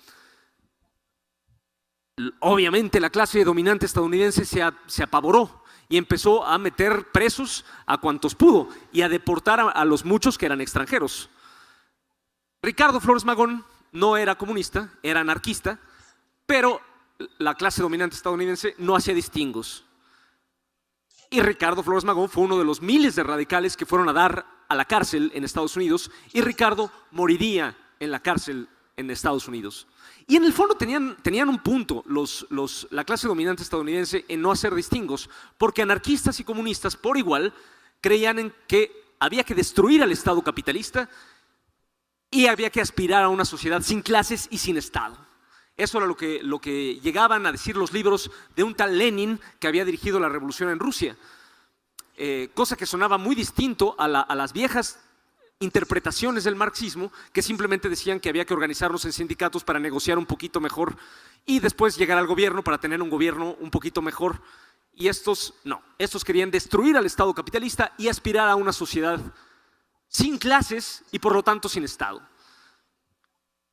Obviamente la clase dominante estadounidense se apavoró y empezó a meter presos a cuantos pudo y a deportar a los muchos que eran extranjeros. Ricardo Flores Magón no era comunista, era anarquista, pero la clase dominante estadounidense no hacía distingos. Y Ricardo Flores Magón fue uno de los miles de radicales que fueron a dar a la cárcel en Estados Unidos, y Ricardo moriría en la cárcel en Estados Unidos. Y en el fondo tenían un punto la clase dominante estadounidense en no hacer distingos, porque anarquistas y comunistas por igual creían en que había que destruir al Estado capitalista y había que aspirar a una sociedad sin clases y sin Estado. Eso era lo que llegaban a decir los libros de un tal Lenin que había dirigido la revolución en Rusia. Cosa que sonaba muy distinto a las viejas interpretaciones del marxismo, que simplemente decían que había que organizarnos en sindicatos para negociar un poquito mejor y después llegar al gobierno para tener un gobierno un poquito mejor. Y estos no, estos querían destruir al Estado capitalista y aspirar a una sociedad sin clases y por lo tanto sin Estado.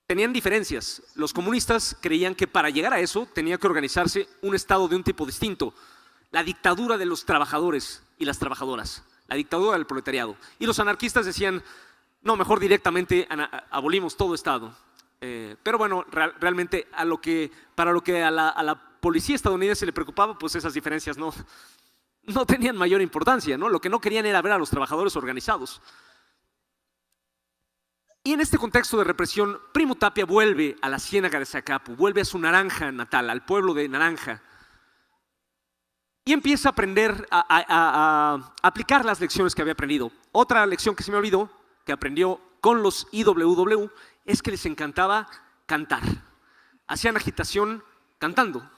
Tenían diferencias. Los comunistas creían que para llegar a eso tenía que organizarse un Estado de un tipo distinto, la dictadura de los trabajadores y las trabajadoras, la dictadura del proletariado. Y los anarquistas decían, no, mejor directamente abolimos todo Estado. Pero bueno, realmente para lo que a la policía estadounidense le preocupaba, pues esas diferencias no tenían mayor importancia, ¿no? Lo que no querían era ver a los trabajadores organizados. Y en este contexto de represión, Primo Tapia vuelve a la Ciénaga de Zacapu, vuelve a su Naranja natal, al pueblo de Naranja, y empieza a aprender, a aplicar las lecciones que había aprendido. Otra lección que se me olvidó, que aprendió con los IWW, es que les encantaba cantar. Hacían agitación cantando.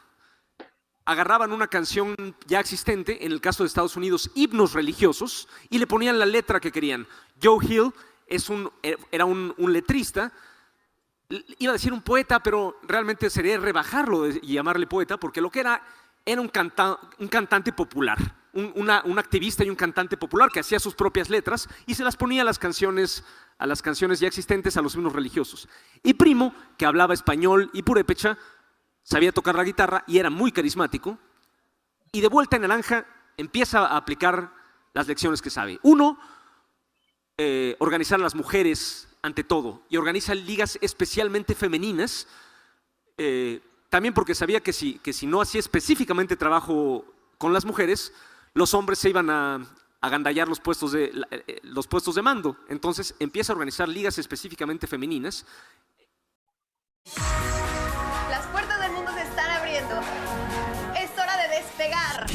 Agarraban una canción ya existente, en el caso de Estados Unidos, himnos religiosos, y le ponían la letra que querían. Joe Hill era un letrista, iba a decir un poeta, pero realmente sería rebajarlo y llamarle poeta, porque lo que era un cantante popular, un activista y un cantante popular que hacía sus propias letras y se las ponía a las canciones ya existentes, a los himnos religiosos. Y Primo, que hablaba español y purépecha, sabía tocar la guitarra y era muy carismático, y de vuelta en Naranja empieza a aplicar las lecciones que sabe. Uno, organizar a las mujeres ante todo, y organiza ligas especialmente femeninas, también porque sabía que si no hacía específicamente trabajo con las mujeres, los hombres se iban a agandallar los puestos de mando. Entonces empieza a organizar ligas específicamente femeninas. Las puertas del mundo se están abriendo. Es hora de despegar.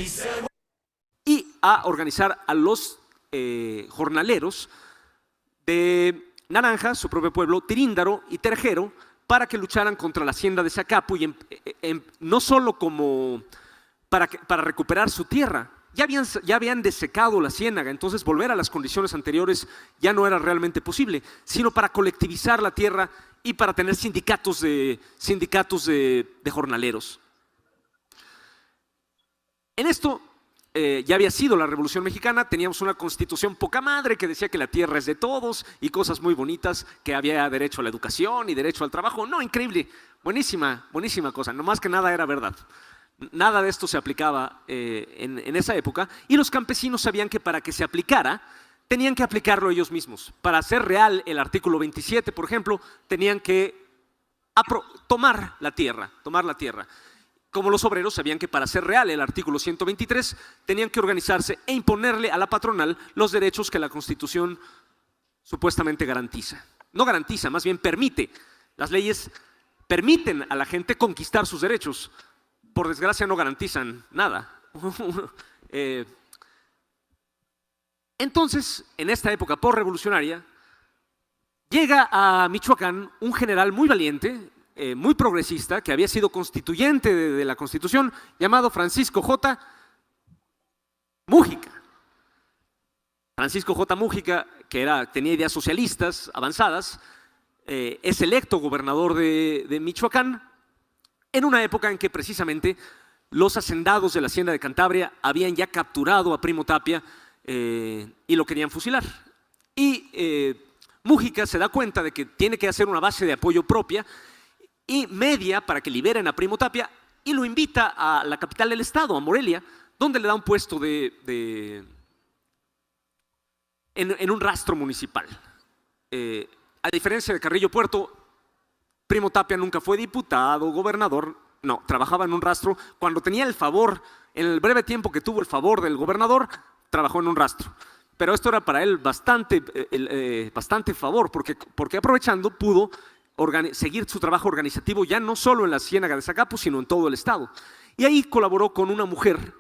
Y a organizar a los jornaleros de Naranja, su propio pueblo, Tiríndaro y Terjero, para que lucharan contra la hacienda de Zacapu, y no solo como para recuperar su tierra. Ya habían desecado la ciénaga, entonces volver a las condiciones anteriores ya no era realmente posible, sino para colectivizar la tierra y para tener sindicatos de jornaleros. En esto ya había sido la Revolución Mexicana, teníamos una constitución poca madre que decía que la tierra es de todos y cosas muy bonitas, que había derecho a la educación y derecho al trabajo. No, increíble, buenísima cosa, no más que nada era verdad. Nada de esto se aplicaba en esa época, y los campesinos sabían que para que se aplicara, tenían que aplicarlo ellos mismos. Para hacer real el artículo 27, por ejemplo, tenían que tomar la tierra. Como los obreros sabían que para hacer real el artículo 123, tenían que organizarse e imponerle a la patronal los derechos que la Constitución supuestamente garantiza. No garantiza, más bien permite. Las leyes permiten a la gente conquistar sus derechos. Por desgracia no garantizan nada. Entonces, en esta época postrevolucionaria, llega a Michoacán un general muy valiente, muy progresista, que había sido constituyente de la Constitución, llamado Francisco J. Múgica. Francisco J. Múgica, que tenía ideas socialistas avanzadas, es electo gobernador de Michoacán, en una época en que precisamente los hacendados de la hacienda de Cantabria habían ya capturado a Primo Tapia y lo querían fusilar. Y Múgica se da cuenta de que tiene que hacer una base de apoyo propia y media para que liberen a Primo Tapia, y lo invita a la capital del estado, a Morelia, donde le da un puesto en un rastro municipal. A diferencia de Carrillo Puerto, Primo Tapia nunca fue diputado, gobernador, no, trabajaba en un rastro. Cuando tenía el favor, en el breve tiempo que tuvo el favor del gobernador, trabajó en un rastro. Pero esto era para él bastante favor, porque aprovechando pudo seguir su trabajo organizativo ya no solo en la ciénaga de Zacapu, sino en todo el estado. Y ahí colaboró con una mujer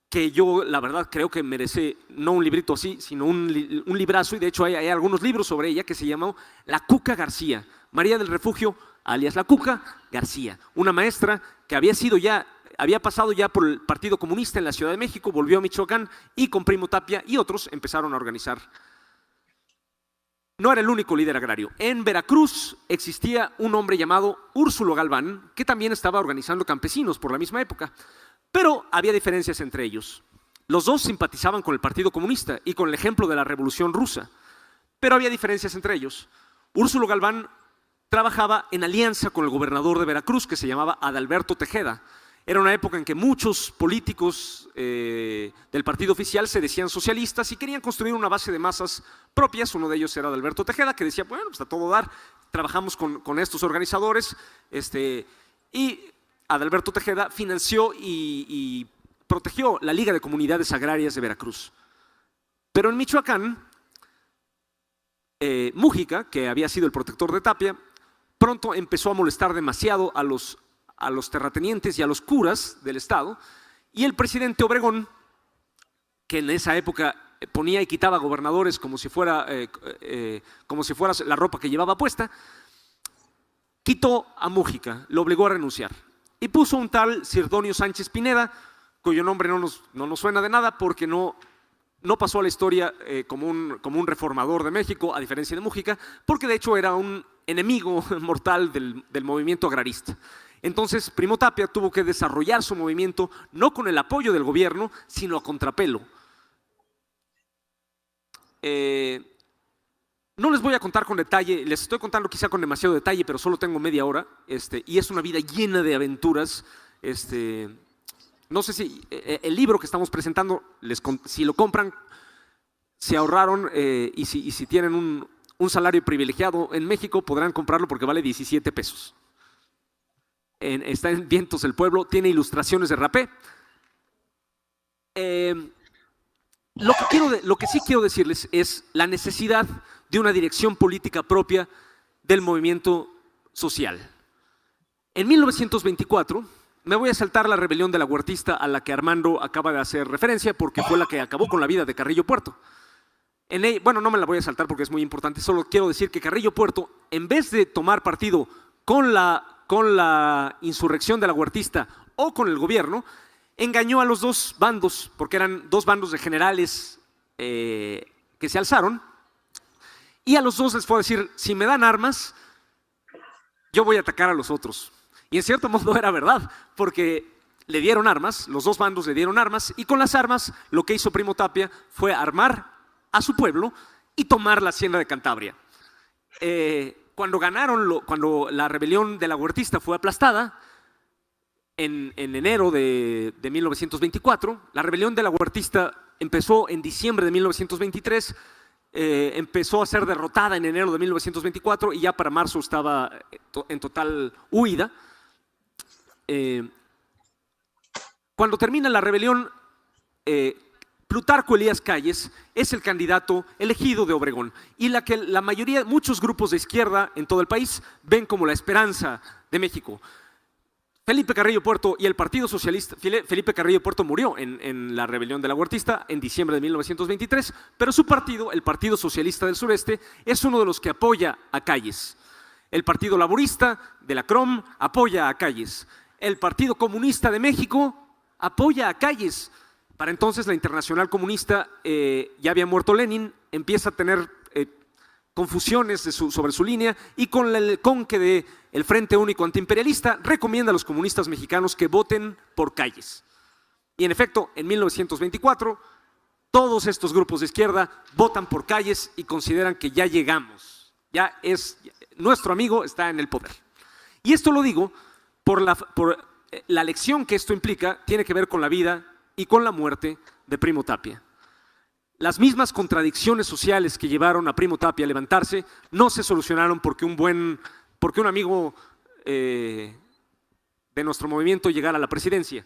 que yo la verdad creo que merece no un librito así, sino un librazo, y de hecho hay algunos libros sobre ella, que se llamó La Cuca García, María del Refugio, alias La Cuca García, una maestra que había pasado ya por el Partido Comunista en la Ciudad de México, volvió a Michoacán y con Primo Tapia y otros empezaron a organizar. No era el único líder agrario. En Veracruz existía un hombre llamado Úrsulo Galván, que también estaba organizando campesinos por la misma época, pero había diferencias entre ellos. Los dos simpatizaban con el Partido Comunista y con el ejemplo de la Revolución Rusa, pero había diferencias entre ellos. Úrsulo Galván trabajaba en alianza con el gobernador de Veracruz, que se llamaba Adalberto Tejeda. Era una época en que muchos políticos del partido oficial se decían socialistas y querían construir una base de masas propias. Uno de ellos era Adalberto Tejeda, que decía, bueno, pues a todo dar, trabajamos con estos organizadores, y Adalberto Tejeda financió y protegió la Liga de Comunidades Agrarias de Veracruz. Pero en Michoacán, Múgica, que había sido el protector de Tapia, pronto empezó a molestar demasiado a los terratenientes y a los curas del estado, y el presidente Obregón, que en esa época ponía y quitaba gobernadores como si fuera la ropa que llevaba puesta, quitó a Múgica, lo obligó a renunciar y puso un tal Sirdonio Sánchez Pineda, cuyo nombre no nos suena de nada porque no pasó a la historia como un reformador de México, a diferencia de Múgica, porque de hecho era un enemigo mortal del movimiento agrarista. Entonces Primo Tapia tuvo que desarrollar su movimiento no con el apoyo del gobierno, sino a contrapelo. No les voy a contar con detalle, les estoy contando quizá con demasiado detalle, pero solo tengo media hora, y es una vida llena de aventuras. No sé si el libro que estamos presentando, si lo compran, se ahorraron, y si tienen un salario privilegiado en México, podrán comprarlo porque vale 17 pesos. Está en Vientos del Pueblo, tiene ilustraciones de rapé. Lo que sí quiero decirles es la necesidad de una dirección política propia del movimiento social. En 1924, me voy a saltar la rebelión de la Huertista a la que Armando acaba de hacer referencia porque fue la que acabó con la vida de Carrillo Puerto. Bueno, no me la voy a saltar porque es muy importante, solo quiero decir que Carrillo Puerto, en vez de tomar partido con la insurrección de la Huertista o con el gobierno, engañó a los dos bandos, porque eran dos bandos de generales que se alzaron, y a los dos les fue a decir, si me dan armas, yo voy a atacar a los otros. Y en cierto modo era verdad, porque le dieron armas, los dos bandos le dieron armas, y con las armas lo que hizo Primo Tapia fue armar a su pueblo y tomar la hacienda de Cantabria. Cuando la rebelión de la Huertista fue aplastada, en enero de 1924, la rebelión de la Huertista empezó en diciembre de 1923, empezó a ser derrotada en enero de 1924 y ya para marzo estaba en total huida. Cuando termina la rebelión, Plutarco Elías Calles es el candidato elegido de Obregón y la que la mayoría, muchos grupos de izquierda en todo el país ven como la esperanza de México. Felipe Carrillo Puerto y el Partido Socialista, Felipe Carrillo Puerto murió en la rebelión de la Huertista en diciembre de 1923, pero su partido, el Partido Socialista del Sureste, es uno de los que apoya a Calles. El Partido Laborista de la CROM apoya a Calles. El Partido Comunista de México apoya a Calles. Para entonces la Internacional Comunista, ya había muerto Lenin, empieza a tener confusiones sobre su línea y con el conque del Frente Único Antiimperialista recomienda a los comunistas mexicanos que voten por Calles. Y en efecto, en 1924, todos estos grupos de izquierda votan por Calles y consideran que ya llegamos, nuestro amigo está en el poder. Y esto lo digo por la lección que esto implica, tiene que ver con la vida y con la muerte de Primo Tapia. Las mismas contradicciones sociales que llevaron a Primo Tapia a levantarse no se solucionaron porque un amigo de nuestro movimiento llegara a la presidencia.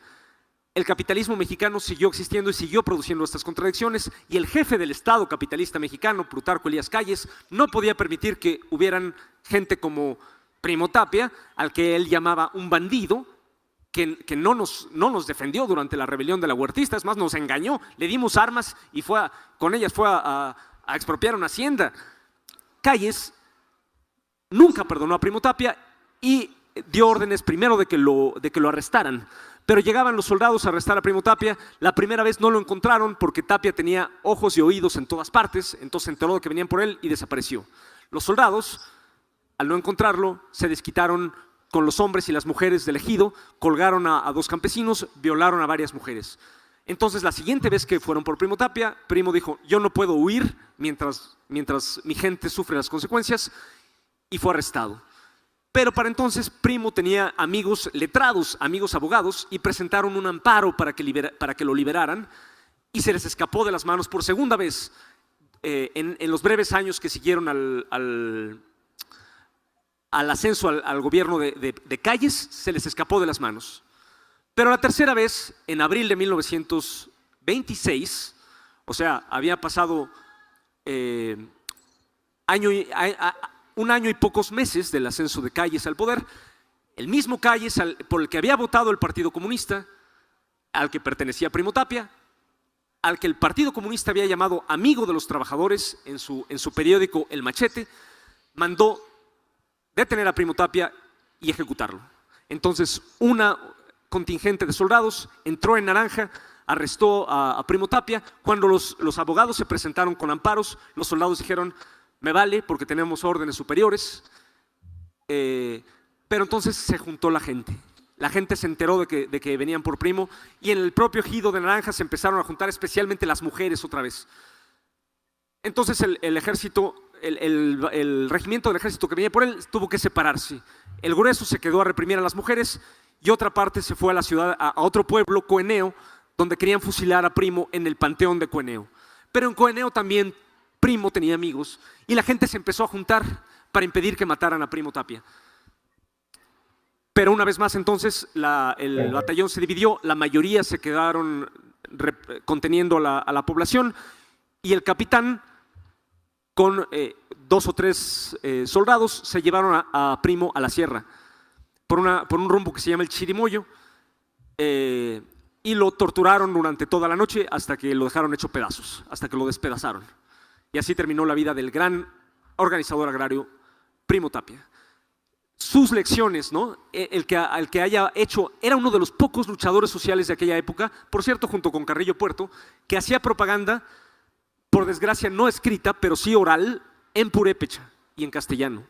El capitalismo mexicano siguió existiendo y siguió produciendo estas contradicciones y el jefe del Estado capitalista mexicano, Plutarco Elías Calles, no podía permitir que hubieran gente como Primo Tapia, al que él llamaba un bandido, que no nos defendió durante la rebelión de la Huertista, es más, nos engañó, le dimos armas y con ellas fue a expropiar una hacienda. Calles nunca perdonó a Primo Tapia y dio órdenes primero de que lo arrestaran, pero llegaban los soldados a arrestar a Primo Tapia. La primera vez no lo encontraron porque Tapia tenía ojos y oídos en todas partes, entonces se enteró de que venían por él y desapareció. Los soldados, al no encontrarlo, se desquitaron con los hombres y las mujeres del ejido, colgaron a dos campesinos, violaron a varias mujeres. Entonces la siguiente vez que fueron por Primo Tapia, Primo dijo, yo no puedo huir mientras mi gente sufre las consecuencias, y fue arrestado. Pero para entonces Primo tenía amigos letrados, amigos abogados, y presentaron un amparo para que lo liberaran, y se les escapó de las manos por segunda vez en los breves años que siguieron al ascenso al gobierno de Calles, se les escapó de las manos. Pero la tercera vez, en abril de 1926, o sea, había pasado un año y pocos meses del ascenso de Calles al poder, el mismo Calles por el que había votado el Partido Comunista, al que pertenecía Primo Tapia, al que el Partido Comunista había llamado amigo de los trabajadores en su periódico El Machete, mandó detener a Primo Tapia y ejecutarlo. Entonces, una contingente de soldados entró en Naranja, arrestó a Primo Tapia. Cuando los abogados se presentaron con amparos, los soldados dijeron, me vale porque tenemos órdenes superiores. Pero entonces se juntó la gente. La gente se enteró de que venían por Primo y en el propio ejido de Naranja se empezaron a juntar, especialmente las mujeres otra vez. Entonces el ejército, el regimiento del ejército que venía por él tuvo que separarse. El grueso se quedó a reprimir a las mujeres y otra parte se fue a la ciudad, a otro pueblo, Coeneo, donde querían fusilar a Primo en el panteón de Coeneo. Pero en Coeneo también Primo tenía amigos y la gente se empezó a juntar para impedir que mataran a Primo Tapia. Pero una vez más entonces el batallón se dividió, la mayoría se quedaron conteniendo a la población y el capitán con 2 o 3 soldados se llevaron a Primo a la sierra por un rumbo que se llama el Chirimoyo. y lo torturaron durante toda la noche hasta que lo dejaron hecho pedazos, hasta que lo despedazaron. Y así terminó la vida del gran organizador agrario Primo Tapia. Sus lecciones, ¿no? El que haya hecho, era uno de los pocos luchadores sociales de aquella época, por cierto, junto con Carrillo Puerto, que hacía propaganda, por desgracia no escrita, pero sí oral, en purépecha y en castellano.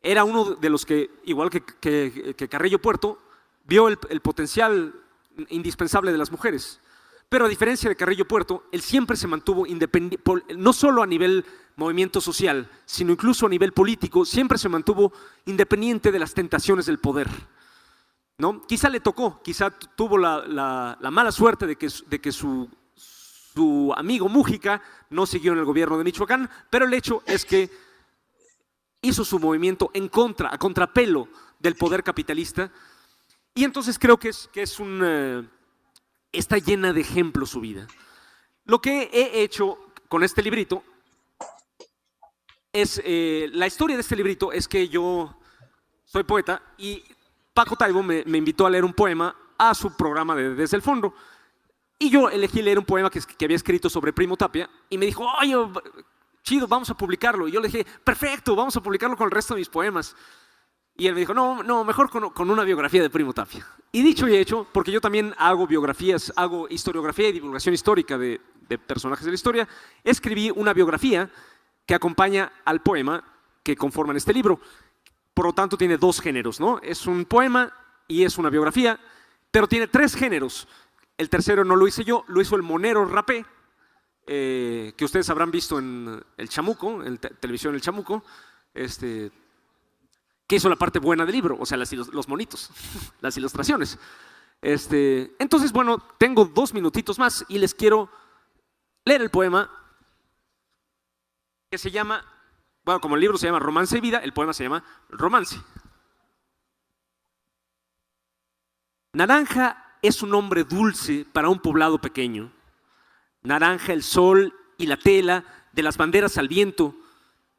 Era uno de los que, igual que Carrillo Puerto, vio el potencial indispensable de las mujeres. Pero a diferencia de Carrillo Puerto, él siempre se mantuvo independiente, no solo a nivel movimiento social, sino incluso a nivel político, siempre se mantuvo independiente de las tentaciones del poder, ¿no? Quizá le tocó, quizá tuvo la mala suerte de que su amigo Mújica no siguió en el gobierno de Michoacán, pero el hecho es que hizo su movimiento en contra, a contrapelo del poder capitalista, y entonces creo que está llena de ejemplos su vida. Lo que he hecho con este librito es, la historia de este librito es que yo soy poeta y Paco Taibo me invitó a leer un poema a su programa de Desde el Fondo, y yo elegí leer un poema que había escrito sobre Primo Tapia, y me dijo, oye, chido, vamos a publicarlo. Y yo le dije, perfecto, vamos a publicarlo con el resto de mis poemas. Y él me dijo, no, mejor con una biografía de Primo Tapia. Y dicho y hecho, porque yo también hago biografías, hago historiografía y divulgación histórica de personajes de la historia, escribí una biografía que acompaña al poema que conforman este libro. Por lo tanto, tiene dos géneros, ¿no? Es un poema y es una biografía, pero tiene tres géneros. El tercero no lo hice yo, lo hizo el monero Rapé, que ustedes habrán visto en El Chamuco, en televisión El Chamuco, que hizo la parte buena del libro, o sea, los monitos, las ilustraciones. Entonces, bueno, tengo 2 minutitos más y les quiero leer el poema que se llama, bueno, como el libro se llama Romance y Vida, el poema se llama Romance. Naranja es un nombre dulce para un poblado pequeño. Naranja el sol y la tela de las banderas al viento,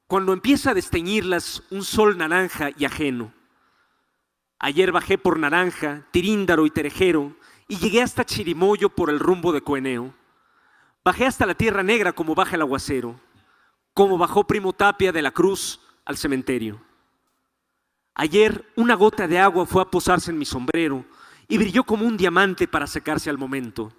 cuando empieza a desteñirlas un sol naranja y ajeno. Ayer bajé por Naranja, Tiríndaro y Terejero, y llegué hasta Chirimoyo por el rumbo de Cueneo. Bajé hasta la Tierra Negra como baja el aguacero, como bajó Primo Tapia de la Cruz al cementerio. Ayer una gota de agua fue a posarse en mi sombrero y brilló como un diamante para secarse al momento.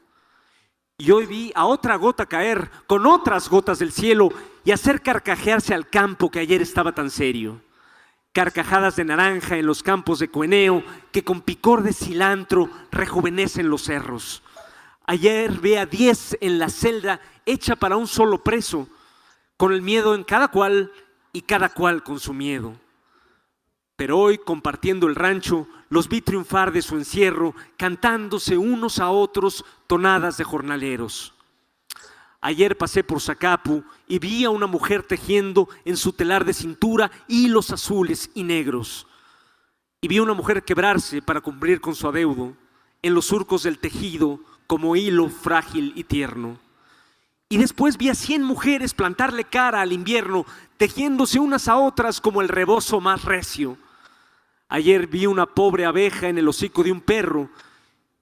Y hoy vi a otra gota caer con otras gotas del cielo y hacer carcajearse al campo que ayer estaba tan serio. Carcajadas de naranja en los campos de Cueneo que con picor de cilantro rejuvenecen los cerros. Ayer vi a 10 en la celda hecha para un solo preso, con el miedo en cada cual y cada cual con su miedo. Pero hoy, compartiendo el rancho, los vi triunfar de su encierro, cantándose unos a otros tonadas de jornaleros. Ayer pasé por Zacapu y vi a una mujer tejiendo en su telar de cintura hilos azules y negros. Y vi a una mujer quebrarse para cumplir con su adeudo en los surcos del tejido como hilo frágil y tierno. Y después vi a 100 mujeres plantarle cara al invierno, tejiéndose unas a otras como el rebozo más recio. Ayer vi una pobre abeja en el hocico de un perro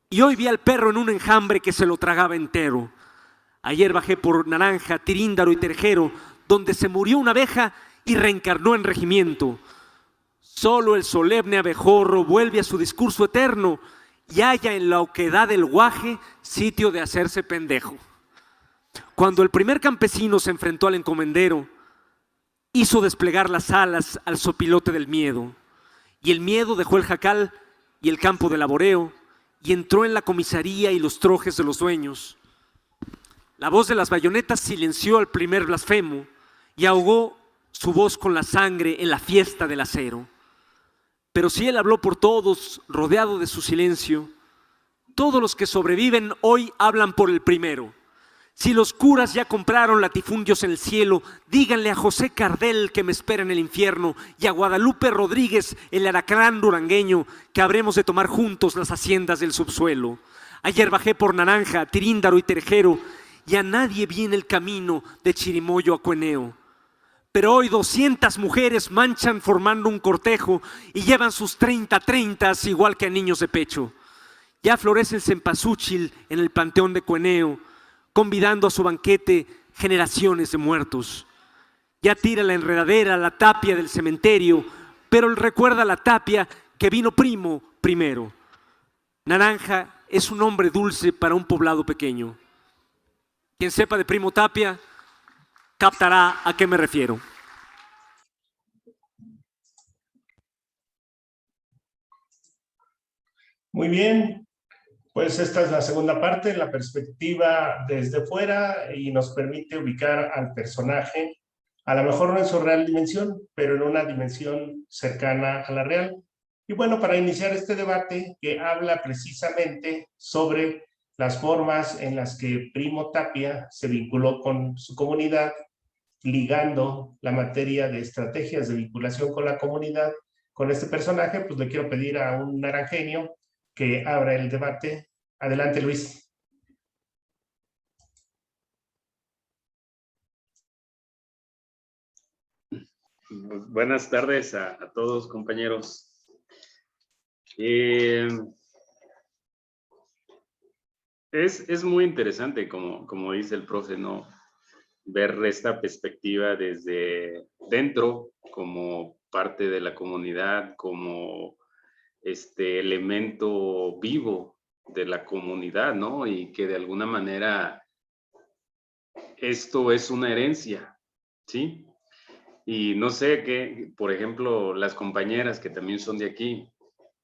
y hoy vi al perro en un enjambre que se lo tragaba entero. Ayer bajé por Naranja, Tiríndaro y Terejero, donde se murió una abeja y reencarnó en regimiento. Solo el solemne abejorro vuelve a su discurso eterno y halla en la oquedad del guaje sitio de hacerse pendejo. Cuando el primer campesino se enfrentó al encomendero, hizo desplegar las alas al sopilote del miedo. Y el miedo dejó el jacal y el campo de laboreo y entró en la comisaría y los trojes de los dueños. La voz de las bayonetas silenció al primer blasfemo y ahogó su voz con la sangre en la fiesta del acero. Pero si él habló por todos, rodeado de su silencio, todos los que sobreviven hoy hablan por el primero. Si los curas ya compraron latifundios en el cielo, díganle a José Cardel que me espera en el infierno y a Guadalupe Rodríguez, el aracrán durangueño, que habremos de tomar juntos las haciendas del subsuelo. Ayer bajé por Naranja, Tiríndaro y Terejero y a nadie vi en el camino de Chirimoyo a Cueneo. Pero hoy 200 mujeres manchan formando un cortejo y llevan sus 30 igual que a niños de pecho. Ya florece el cempasúchil en el panteón de Cueneo, convidando a su banquete generaciones de muertos. Ya tira la enredadera la tapia del cementerio, pero él recuerda la tapia que vino Primo primero. Naranja es un nombre dulce para un poblado pequeño. Quien sepa de Primo Tapia captará a qué me refiero. Muy bien, pues esta es la segunda parte, la perspectiva desde fuera, y nos permite ubicar al personaje, a lo mejor no en su real dimensión, pero en una dimensión cercana a la real. Y bueno, para iniciar este debate que habla precisamente sobre las formas en las que Primo Tapia se vinculó con su comunidad, ligando la materia de estrategias de vinculación con la comunidad con este personaje, pues le quiero pedir a un naranjeño que abra el debate. Adelante, Luis. Buenas tardes a todos, compañeros. Es muy interesante, como dice el profe, ¿no? Ver esta perspectiva desde dentro, como parte de la comunidad, como elemento vivo de la comunidad, ¿no? Y que de alguna manera esto es una herencia, ¿sí? Y no sé qué, por ejemplo, las compañeras que también son de aquí,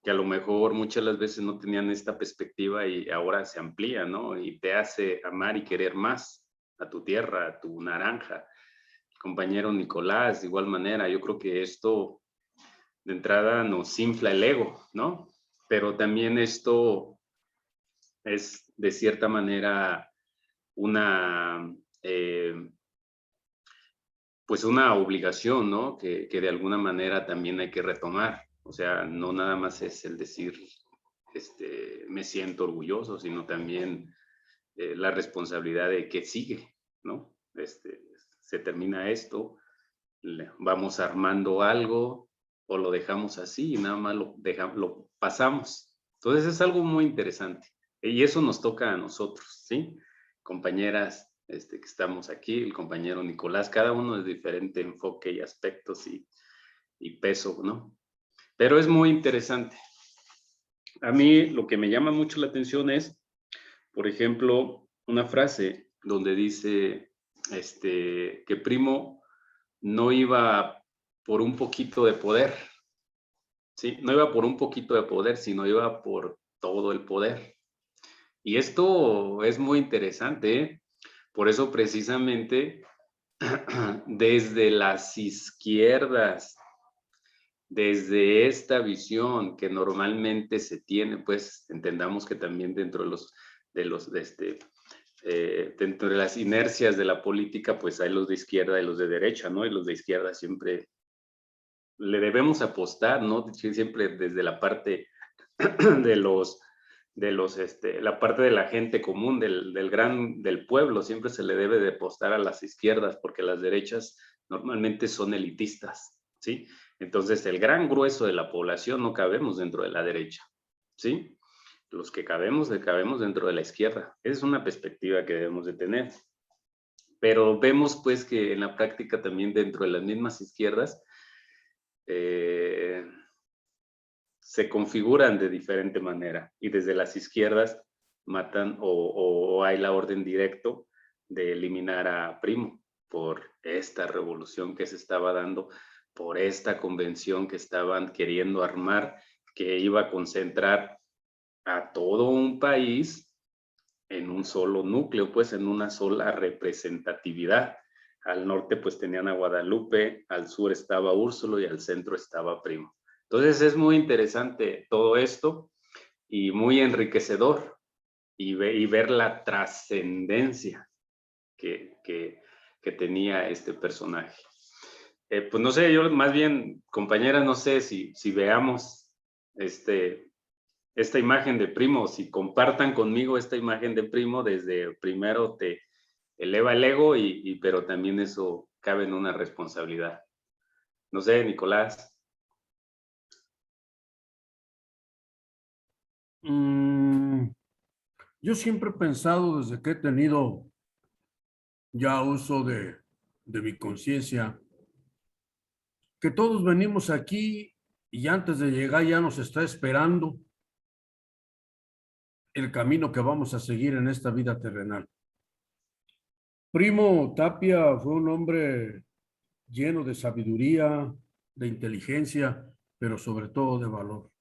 que a lo mejor muchas las veces no tenían esta perspectiva y ahora se amplía, ¿no? Y te hace amar y querer más a tu tierra, a tu naranja. El compañero Nicolás, de igual manera, yo creo que esto de entrada nos infla el ego, ¿no? Pero también esto es de cierta manera una, pues una obligación, ¿no? Que de alguna manera también hay que retomar. O sea, no nada más es el decir, me siento orgulloso, sino también la responsabilidad de que sigue, ¿no? Se termina esto, vamos armando algo o lo dejamos así y nada más lo pasamos. Entonces es algo muy interesante y eso nos toca a nosotros, ¿sí? Compañeras que estamos aquí, el compañero Nicolás, cada uno de diferente enfoque y aspectos y peso, ¿no? Pero es muy interesante. A mí lo que me llama mucho la atención es, por ejemplo, una frase donde dice que Primo no iba por un poquito de poder, ¿sí? No iba por un poquito de poder, sino iba por todo el poder. Y esto es muy interesante, ¿eh? Por eso precisamente desde las izquierdas, desde esta visión que normalmente se tiene, pues entendamos que también dentro dentro de las inercias de la política, pues hay los de izquierda y los de derecha, ¿no? Y los de izquierda siempre le debemos apostar, ¿no? Siempre desde la parte la parte de la gente común, del pueblo, siempre se le debe de apostar a las izquierdas, porque las derechas normalmente son elitistas, ¿sí? Entonces, el gran grueso de la población no cabemos dentro de la derecha, ¿sí? Los que cabemos dentro de la izquierda. Esa es una perspectiva que debemos de tener. Pero vemos, pues, que en la práctica también dentro de las mismas izquierdas se configuran de diferente manera y desde las izquierdas matan o hay la orden directo de eliminar a Primo por esta revolución que se estaba dando, por esta convención que estaban queriendo armar, que iba a concentrar a todo un país en un solo núcleo, pues en una sola representatividad. Al norte pues tenían a Guadalupe, al sur estaba Úrsulo y al centro estaba Primo. Entonces es muy interesante todo esto y muy enriquecedor y ver la trascendencia que tenía este personaje. Pues no sé, yo más bien, compañera, no sé si veamos esta imagen de Primo, si compartan conmigo esta imagen de Primo, desde primero te eleva el ego, pero también eso cabe en una responsabilidad. No sé, Nicolás. Yo siempre he pensado desde que he tenido ya uso de mi conciencia, que todos venimos aquí y antes de llegar ya nos está esperando el camino que vamos a seguir en esta vida terrenal. Primo Tapia fue un hombre lleno de sabiduría, de inteligencia, pero sobre todo de valor.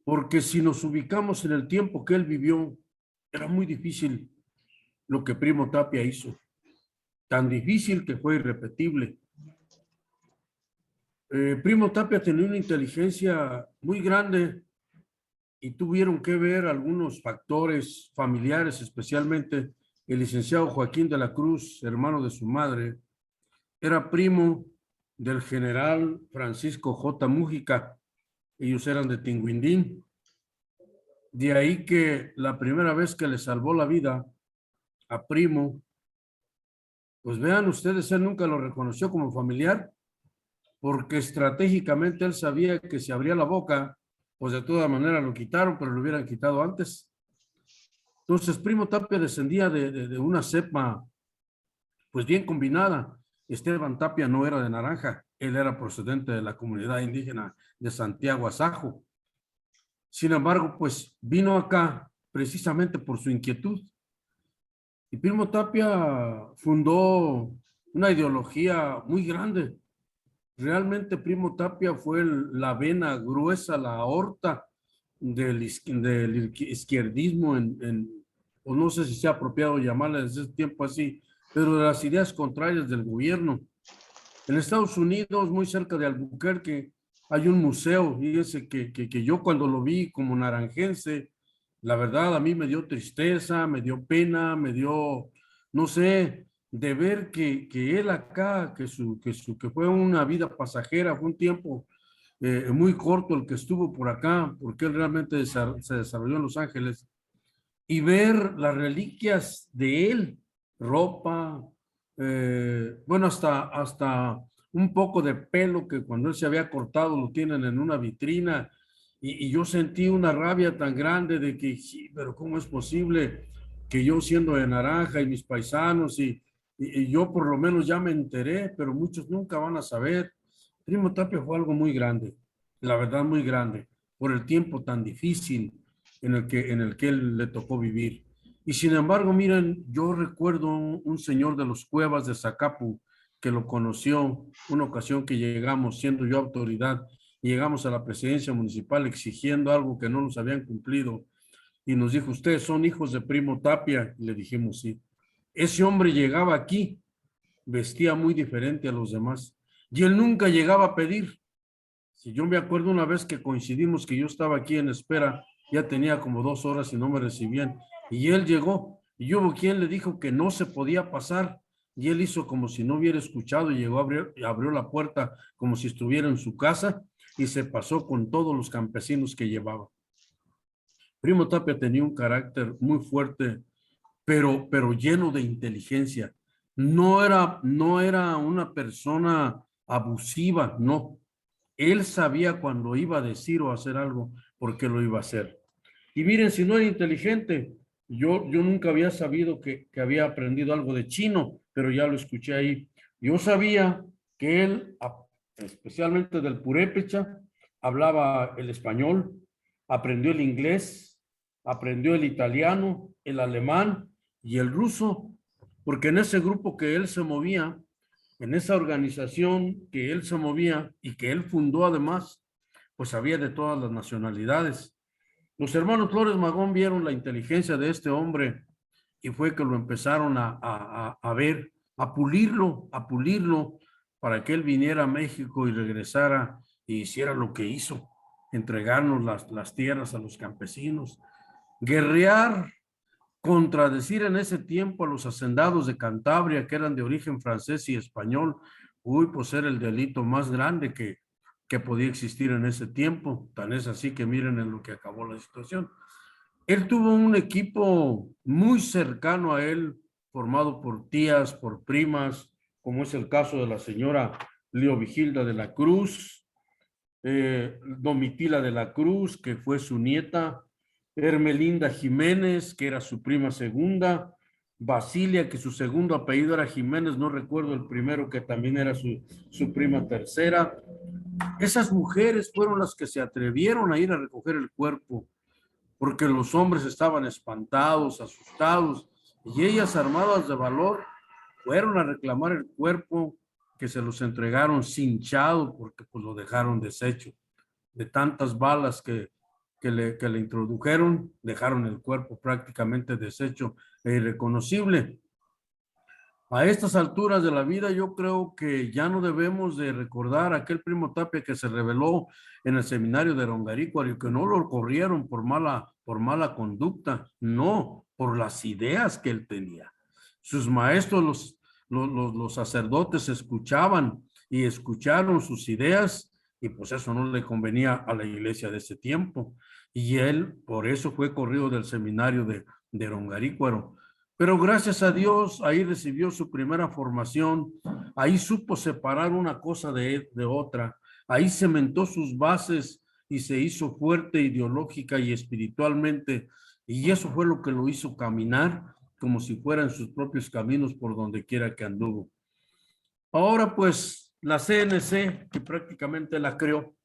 Porque si nos ubicamos en el tiempo que él vivió, era muy difícil lo que Primo Tapia hizo. Tan difícil que fue irrepetible. Primo Tapia tenía una inteligencia muy grande y tuvieron que ver algunos factores familiares, especialmente el licenciado Joaquín de la Cruz, hermano de su madre, era primo del general Francisco J. Mújica. Ellos eran de Tinguindín. De ahí que la primera vez que le salvó la vida a Primo, pues vean ustedes, él nunca lo reconoció como familiar, porque estratégicamente él sabía que si abría la boca, pues de todas maneras lo quitaron, pero lo hubieran quitado antes. Entonces, Primo Tapia descendía de una cepa, pues bien combinada. Esteban Tapia no era de Naranja, él era procedente de la comunidad indígena de Santiago Azajo. Sin embargo, pues vino acá precisamente por su inquietud. Y Primo Tapia fundó una ideología muy grande. Realmente Primo Tapia fue la vena gruesa, la aorta del izquierdismo o no sé si sea apropiado llamarle desde ese tiempo así, pero de las ideas contrarias del gobierno. En Estados Unidos, muy cerca de Albuquerque, hay un museo, fíjense que yo cuando lo vi como naranjense, la verdad a mí me dio tristeza, me dio pena, me dio, no sé, de ver que él acá, que fue una vida pasajera, fue un tiempo muy corto el que estuvo por acá, porque él realmente se desarrolló en Los Ángeles, y ver las reliquias de él, ropa, bueno, hasta un poco de pelo que cuando él se había cortado lo tienen en una vitrina, y yo sentí una rabia tan grande de que, sí, pero ¿cómo es posible que yo siendo de Naranja y mis paisanos y yo por lo menos ya me enteré, pero muchos nunca van a saber? Primo Tapia fue algo muy grande, la verdad muy grande, por el tiempo tan difícil en el que él le tocó vivir. Y sin embargo, miren, yo recuerdo un señor de los Cuevas de Zacapu que lo conoció una ocasión que llegamos, siendo yo autoridad, llegamos a la presidencia municipal exigiendo algo que no nos habían cumplido y nos dijo, ¿ustedes son hijos de Primo Tapia? Y le dijimos, sí. Ese hombre llegaba aquí, vestía muy diferente a los demás y él nunca llegaba a pedir. Si yo me acuerdo una vez que coincidimos que yo estaba aquí en espera, ya tenía como 2 horas y no me recibían, y él llegó, y hubo quien le dijo que no se podía pasar, y él hizo como si no hubiera escuchado, y llegó, abrió la puerta como si estuviera en su casa, y se pasó con todos los campesinos que llevaba. Primo Tapia tenía un carácter muy fuerte, pero lleno de inteligencia. No era una persona abusiva, no. Él sabía cuando iba a decir o hacer algo, por qué lo iba a hacer. Y miren, si no era inteligente, yo nunca había sabido que había aprendido algo de chino, pero ya lo escuché ahí. Yo sabía que él, especialmente del purépecha, hablaba el español, aprendió el inglés, aprendió el italiano, el alemán y el ruso, porque en ese grupo que él se movía, en esa organización que él se movía y que él fundó además, pues había de todas las nacionalidades. Los hermanos Flores Magón vieron la inteligencia de este hombre y fue que lo empezaron a ver, a pulirlo para que él viniera a México y regresara y hiciera lo que hizo, entregarnos las tierras a los campesinos, guerrear, contradecir en ese tiempo a los hacendados de Cantabria que eran de origen francés y español. Uy, pues era el delito más grande que podía existir en ese tiempo. Tan es así que miren en lo que acabó la situación. Él tuvo un equipo muy cercano a él, formado por tías, por primas, como es el caso de la señora Leovigilda de la Cruz, Domitila de la Cruz, que fue su nieta, Hermelinda Jiménez, que era su prima segunda, Basilia, que su segundo apellido era Jiménez, no recuerdo el primero, que también era su prima tercera. Esas mujeres fueron las que se atrevieron a ir a recoger el cuerpo, porque los hombres estaban espantados, asustados, y ellas, armadas de valor, fueron a reclamar el cuerpo, que se los entregaron cinchado porque pues lo dejaron deshecho. De tantas balas que le introdujeron, dejaron el cuerpo prácticamente deshecho e irreconocible. A estas alturas de la vida yo creo que ya no debemos de recordar a aquel Primo Tapia que se rebeló en el seminario de Rongarícuaro y que no lo corrieron por mala conducta, no, por las ideas que él tenía. Sus maestros, los sacerdotes escuchaban y escucharon sus ideas y pues eso no le convenía a la iglesia de ese tiempo. Y él por eso fue corrido del seminario de Rongarícuaro. Pero gracias a Dios, ahí recibió su primera formación, ahí supo separar una cosa de otra, ahí cementó sus bases y se hizo fuerte ideológica y espiritualmente, y eso fue lo que lo hizo caminar como si fueran sus propios caminos por donde quiera que anduvo. Ahora pues la CNC, que prácticamente la creó,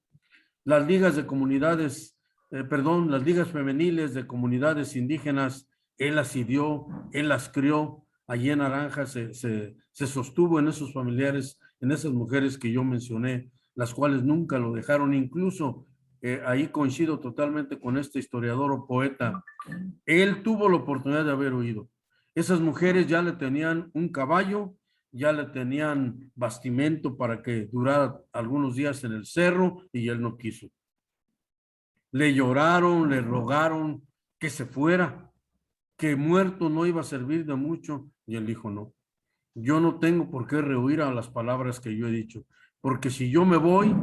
las ligas de comunidades, las ligas femeniles de comunidades indígenas, él las ideó, él las crió. Allí en Naranja se sostuvo en esos familiares, en esas mujeres que yo mencioné, las cuales nunca lo dejaron. Incluso ahí coincido totalmente con este historiador o poeta. Él tuvo la oportunidad de haber huido. Esas mujeres ya le tenían un caballo, ya le tenían bastimento para que durara algunos días en el cerro y él no quiso. Le lloraron, le rogaron que se fuera, que muerto no iba a servir de mucho, y él dijo no, yo no tengo por qué rehuir a las palabras que yo he dicho, porque si yo me voy,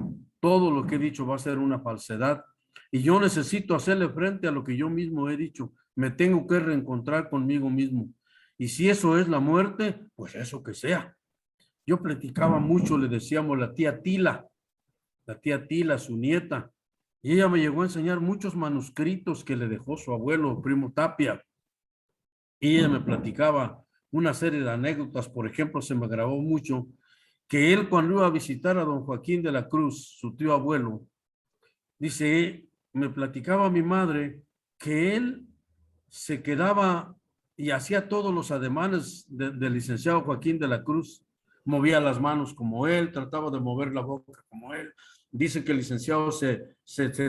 todo lo que he dicho va a ser una falsedad, y yo necesito hacerle frente a lo que yo mismo he dicho, me tengo que reencontrar conmigo mismo, y si eso es la muerte, pues eso que sea. Yo platicaba mucho, le decíamos la tía Tila, su nieta, y ella me llegó a enseñar muchos manuscritos que le dejó su abuelo, Primo Tapia. Y ella me platicaba una serie de anécdotas. Por ejemplo, se me grabó mucho que él, cuando iba a visitar a don Joaquín de la Cruz, su tío abuelo, dice, me platicaba mi madre que él se quedaba y hacía todos los ademanes del licenciado Joaquín de la Cruz, movía las manos como él, trataba de mover la boca como él. Dice que el licenciado se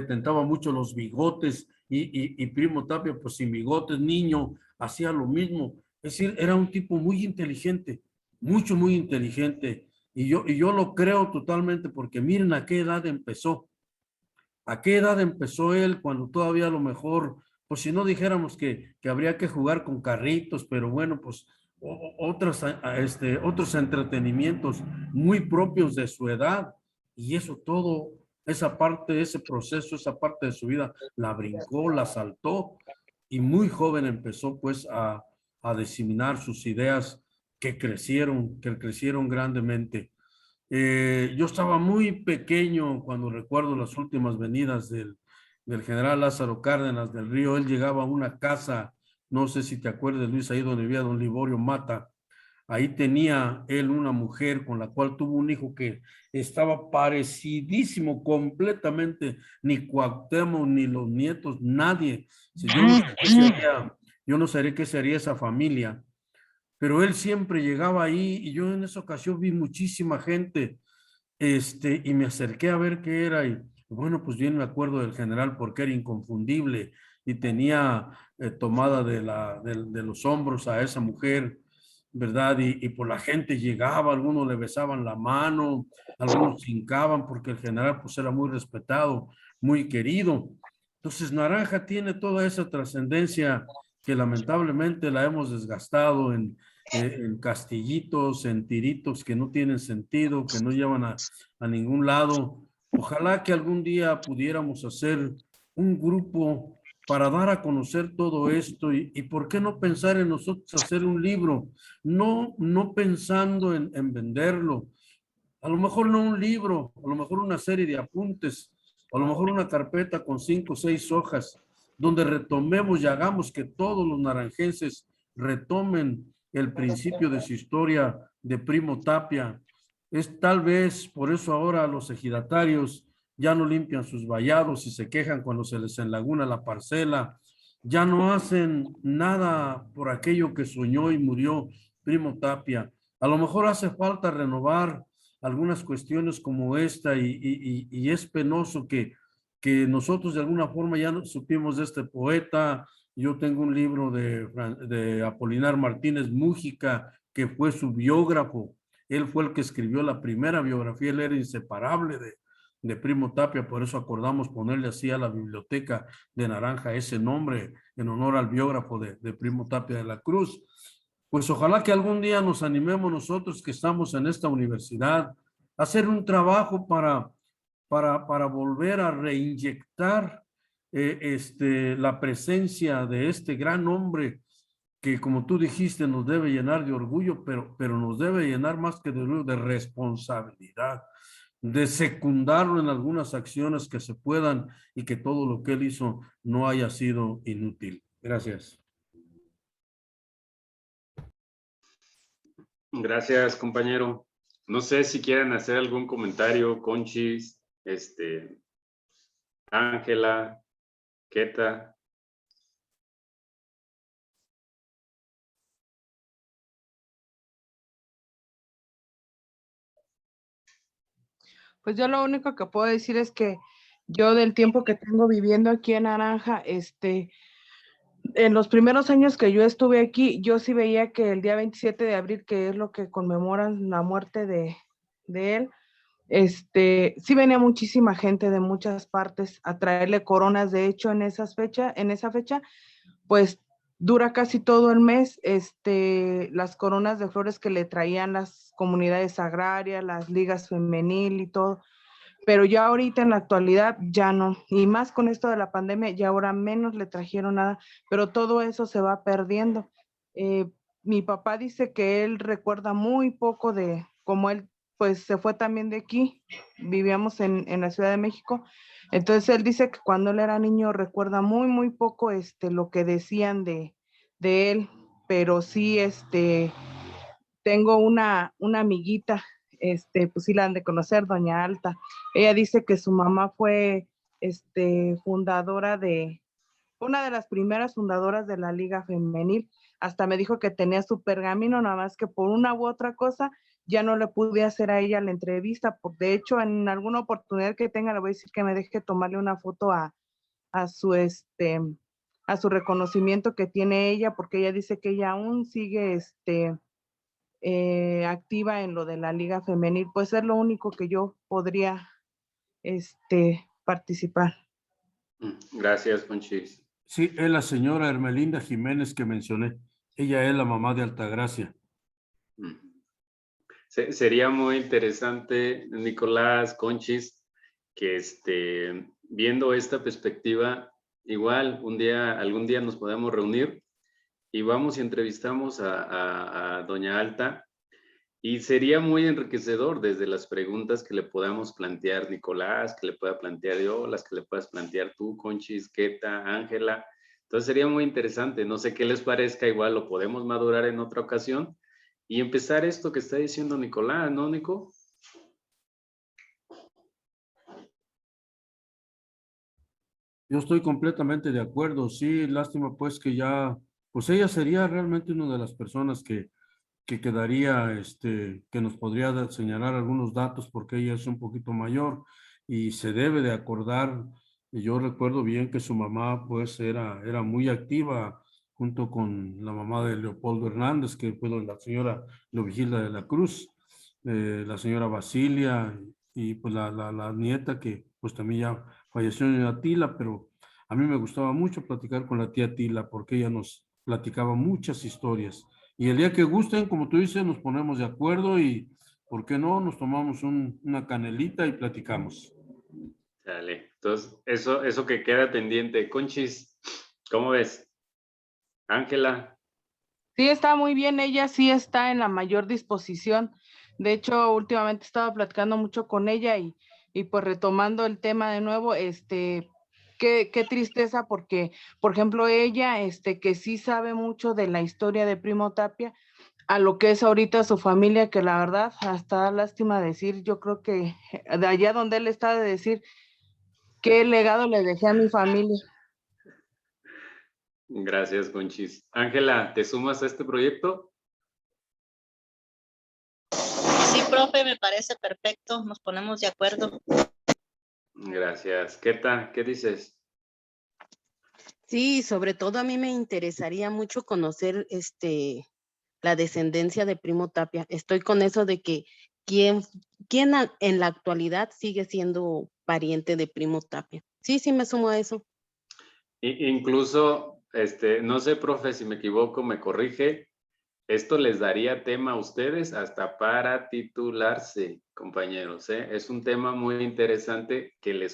tentaba mucho los bigotes y Primo Tapia, pues sin bigotes, niño, hacía lo mismo. Es decir, era un tipo muy inteligente, muy inteligente. Y yo lo creo totalmente porque miren a qué edad empezó. ¿A qué edad empezó él cuando todavía a lo mejor, pues si no dijéramos que habría que jugar con carritos, pero bueno, pues otros entretenimientos muy propios de su edad, y eso todo, esa parte, ese proceso, esa parte de su vida, la brincó, la saltó, y muy joven empezó pues a diseminar sus ideas que crecieron grandemente. Yo estaba muy pequeño cuando recuerdo las últimas venidas del general Lázaro Cárdenas del Río. Él llegaba a una casa, no sé si te acuerdas, Luis, ahí donde vivía don Liborio Mata. Ahí tenía él una mujer con la cual tuvo un hijo que estaba parecidísimo completamente, ni Cuauhtémoc, ni los nietos, nadie. Yo no sé qué sería esa familia, pero él siempre llegaba ahí y yo en esa ocasión vi muchísima gente, y me acerqué a ver qué era y bueno, pues bien me acuerdo del general porque era inconfundible y tenía tomada de los hombros a esa mujer, ¿verdad? Y por la gente llegaba, algunos le besaban la mano, algunos se hincaban porque el general pues era muy respetado, muy querido. Entonces Naranja tiene toda esa trascendencia que lamentablemente la hemos desgastado en castillitos, en tiritos que no tienen sentido, que no llevan a ningún lado. Ojalá que algún día pudiéramos hacer un grupo para dar a conocer todo esto y por qué no pensar en nosotros hacer un libro, no pensando en venderlo, a lo mejor no un libro, a lo mejor una serie de apuntes, a lo mejor una carpeta con 5 o 6 hojas, donde retomemos y hagamos que todos los naranjenses retomen el principio de su historia de Primo Tapia. Es tal vez por eso ahora los ejidatarios ya no limpian sus vallados y se quejan cuando se les enlaguna la parcela, ya no hacen nada por aquello que soñó y murió Primo Tapia. A lo mejor hace falta renovar algunas cuestiones como esta y es penoso que nosotros de alguna forma ya no supimos de este poeta. Yo tengo un libro de Apolinar Martínez Mújica, que fue su biógrafo. Él fue el que escribió la primera biografía, él era inseparable de Primo Tapia, por eso acordamos ponerle así a la biblioteca de Naranja ese nombre en honor al biógrafo de Primo Tapia de la Cruz. Pues ojalá que algún día nos animemos nosotros que estamos en esta universidad a hacer un trabajo para volver a reinyectar la presencia de este gran hombre que, como tú dijiste, nos debe llenar de orgullo, pero nos debe llenar más que de orgullo, de responsabilidad, de secundarlo en algunas acciones que se puedan y que todo lo que él hizo no haya sido inútil. Gracias. Gracias, compañero. No sé si quieren hacer algún comentario, Conchis, Ángela, Queta. Pues yo lo único que puedo decir es que yo del tiempo que tengo viviendo aquí en Naranja, en los primeros años que yo estuve aquí, yo sí veía que el día 27 de abril, que es lo que conmemoran la muerte de él, sí venía muchísima gente de muchas partes a traerle coronas. De hecho, en esa fecha, pues dura casi todo el mes, las coronas de flores que le traían las comunidades agrarias, las ligas femenil y todo. Pero ya ahorita en la actualidad ya no, y más con esto de la pandemia, ya ahora menos le trajeron nada, pero todo eso se va perdiendo. Mi papá dice que él recuerda muy poco de cómo él pues se fue también de aquí, vivíamos en la Ciudad de México, entonces él dice que cuando él era niño recuerda muy poco lo que decían de él, pero sí tengo una amiguita, pues sí la han de conocer, doña Alta. Ella dice que su mamá fue, fundadora una de las primeras fundadoras de la Liga Femenil. Hasta me dijo que tenía su pergamino, nada más que por una u otra cosa ya no le pude hacer a ella la entrevista. De hecho, en alguna oportunidad que tenga, le voy a decir que me deje tomarle una foto a su reconocimiento que tiene ella, porque ella dice que ella aún sigue, activa en lo de la Liga Femenil. Pues es lo único que yo podría participar. Gracias, Conchis. Sí, es la señora Hermelinda Jiménez que mencioné. Ella es la mamá de Altagracia. Sería muy interesante, Nicolás, Conchis, que viendo esta perspectiva, igual algún día nos podemos reunir y vamos y entrevistamos a doña Alta, y sería muy enriquecedor desde las preguntas que le podamos plantear Nicolás, que le pueda plantear yo, las que le puedas plantear tú, Conchis, Queta, Ángela. Entonces sería muy interesante. No sé qué les parezca, igual lo podemos madurar en otra ocasión y empezar esto que está diciendo Nicolás, ¿no, Nico? Yo estoy completamente de acuerdo. Sí, lástima pues que ya, pues ella sería realmente una de las personas que quedaría, que nos podría señalar algunos datos porque ella es un poquito mayor y se debe de acordar. Y yo recuerdo bien que su mamá pues era muy activa junto con la mamá de Leopoldo Hernández, que fue la señora Leovigilda de la Cruz, la señora Basilia y pues la nieta que pues también ya falleció, en Tila, pero a mí me gustaba mucho platicar con la tía Tila porque ella nos platicaba muchas historias. Y el día que gusten, como tú dices, nos ponemos de acuerdo y, ¿por qué no? Nos tomamos una canelita y platicamos. Dale. Entonces, eso que queda pendiente. Conchis, ¿cómo ves? Ángela. Sí, está muy bien, ella sí está en la mayor disposición. De hecho, últimamente he estado platicando mucho con ella y pues retomando el tema de nuevo, qué tristeza porque, por ejemplo, ella, que sí sabe mucho de la historia de Primo Tapia, a lo que es ahorita su familia, que la verdad, hasta da lástima decir, yo creo que de allá donde él está, de decir, qué legado le dejé a mi familia. Gracias, Conchis. Ángela, ¿te sumas a este proyecto? Sí, profe, me parece perfecto. Nos ponemos de acuerdo. Gracias. Keta, ¿qué dices? Sí, sobre todo a mí me interesaría mucho conocer la descendencia de Primo Tapia. Estoy con eso de que quién en la actualidad sigue siendo pariente de Primo Tapia. Sí, me sumo a eso. Incluso, no sé, profe, si me equivoco, me corrige. Esto les daría tema a ustedes hasta para titularse, compañeros, ¿eh? Es un tema muy interesante que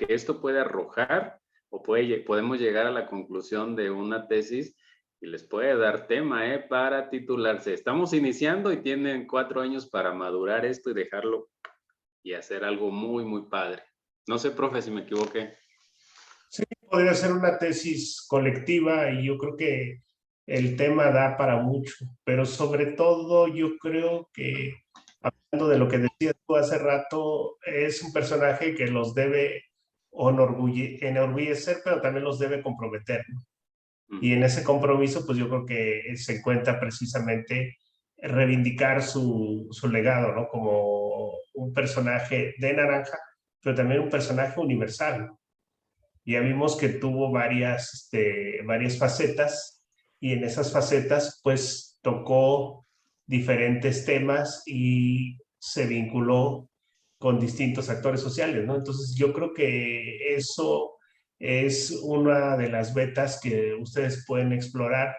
esto puede arrojar o podemos llegar a la conclusión de una tesis y les puede dar tema, para titularse. Estamos iniciando y tienen 4 años para madurar esto y dejarlo y hacer algo muy, muy padre. No sé, profe, si me equivoqué. Sí, podría ser una tesis colectiva y yo creo que el tema da para mucho, pero sobre todo yo creo que, hablando de lo que decías tú hace rato, es un personaje que los debe enorgullecer, pero también los debe comprometer, ¿no? Y en ese compromiso, pues yo creo que se encuentra precisamente reivindicar su legado, ¿no? Como un personaje de naranja, pero también un personaje universal, ¿no? Ya vimos que tuvo varias facetas y en esas facetas pues tocó diferentes temas y se vinculó con distintos actores sociales, ¿no? Entonces yo creo que eso es una de las vetas que ustedes pueden explorar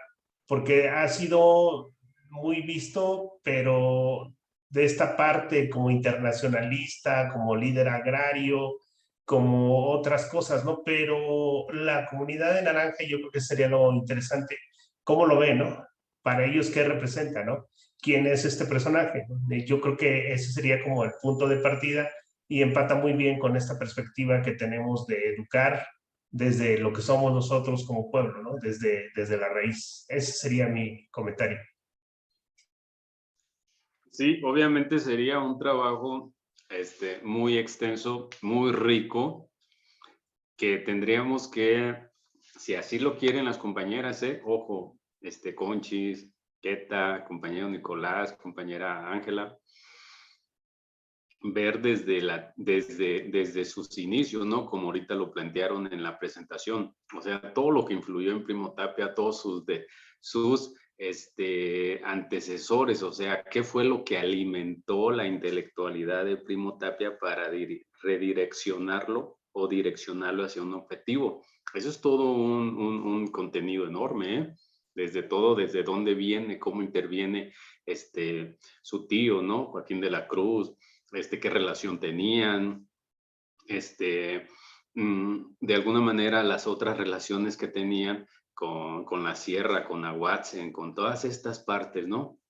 porque ha sido muy visto, pero de esta parte como internacionalista, como líder agrario, como otras cosas, ¿no? Pero la comunidad de naranja yo creo que sería lo interesante. ¿Cómo lo ven, no? Para ellos, ¿qué representa, no? ¿Quién es este personaje? Yo creo que ese sería como el punto de partida y empata muy bien con esta perspectiva que tenemos de educar desde lo que somos nosotros como pueblo, ¿no? Desde la raíz. Ese sería mi comentario. Sí, obviamente sería un trabajo muy extenso, muy rico, que tendríamos que, si así lo quieren las compañeras, ojo, Conchis, Keta, compañero Nicolás, compañera Ángela, ver desde sus inicios, ¿no? Como ahorita lo plantearon en la presentación. O sea, todo lo que influyó en Primo Tapia, todos sus antecesores, o sea, qué fue lo que alimentó la intelectualidad de Primo Tapia para redireccionarlo o direccionarlo hacia un objetivo. Eso es todo un contenido enorme, ¿eh? Desde dónde viene, cómo interviene su tío, ¿no? Joaquín de la Cruz, qué relación tenían, de alguna manera las otras relaciones que tenían con la sierra, con Ahuatzen, con todas estas partes, ¿no?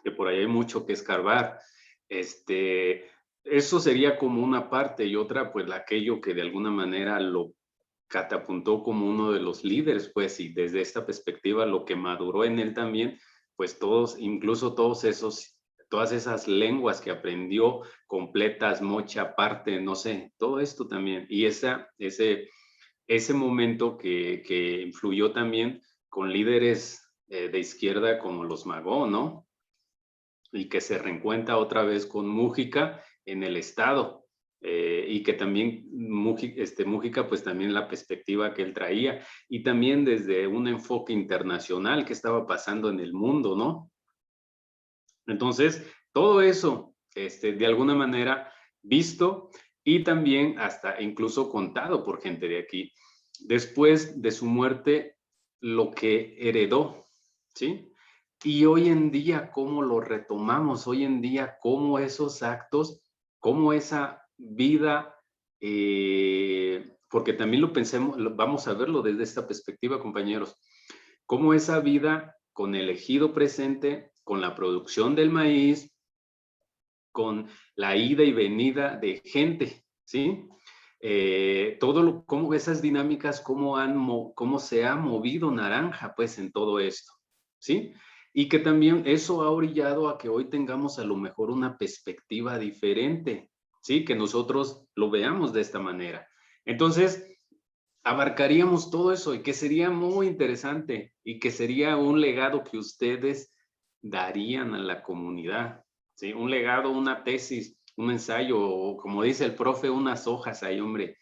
Que por ahí hay mucho que escarbar. Eso sería como una parte y otra, pues aquello que de alguna manera lo catapuntó como uno de los líderes, pues, y desde esta perspectiva lo que maduró en él también, pues incluso todas esas lenguas que aprendió completas, mocha, parte, no sé, todo esto también. Y ese momento que influyó también con líderes de izquierda como los Magó, ¿no? Y que se reencuentra otra vez con Mújica en el Estado. Y que también Mújica, pues también la perspectiva que él traía, y también desde un enfoque internacional que estaba pasando en el mundo, ¿no? Entonces, todo eso, de alguna manera visto y también hasta incluso contado por gente de aquí. Después de su muerte, lo que heredó, ¿sí? Y hoy en día, ¿cómo lo retomamos? Hoy en día, ¿cómo esos actos, cómo esa vida, porque también vamos a verlo desde esta perspectiva, compañeros, cómo esa vida con el ejido presente, con la producción del maíz, con la ida y venida de gente, ¿sí? cómo esas dinámicas, cómo se ha movido Naranja, pues, en todo esto, ¿sí? Y que también eso ha orillado a que hoy tengamos a lo mejor una perspectiva diferente, ¿sí? Que nosotros lo veamos de esta manera. Entonces, abarcaríamos todo eso y que sería muy interesante y que sería un legado que ustedes darían a la comunidad, ¿sí? Un legado, una tesis, un ensayo, o como dice el profe, unas hojas ahí, hombre.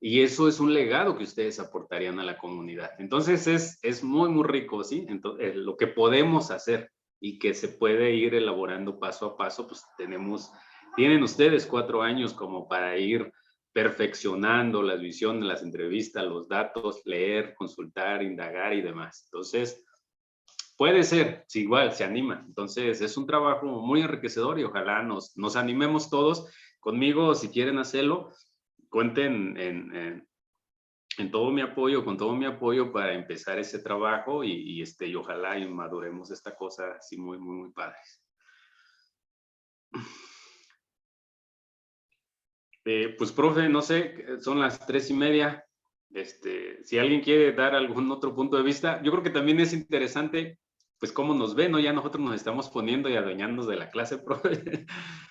Y eso es un legado que ustedes aportarían a la comunidad. Entonces es muy, muy rico, ¿sí? Entonces, lo que podemos hacer y que se puede ir elaborando paso a paso, pues tienen ustedes 4 años como para ir perfeccionando las visiones, las entrevistas, los datos, leer, consultar, indagar y demás. Entonces, puede ser, si igual se anima. Entonces, es un trabajo muy enriquecedor y ojalá nos animemos todos. Conmigo, si quieren hacerlo, cuenten en todo mi apoyo, con todo mi apoyo para empezar ese trabajo y ojalá y maduremos esta cosa así muy, muy, muy padres. Pues, profe, no sé, son las 3:30. Si alguien quiere dar algún otro punto de vista, yo creo que también es interesante, pues, cómo nos ven, ¿no? Ya nosotros nos estamos poniendo y adueñándonos de la clase, profe.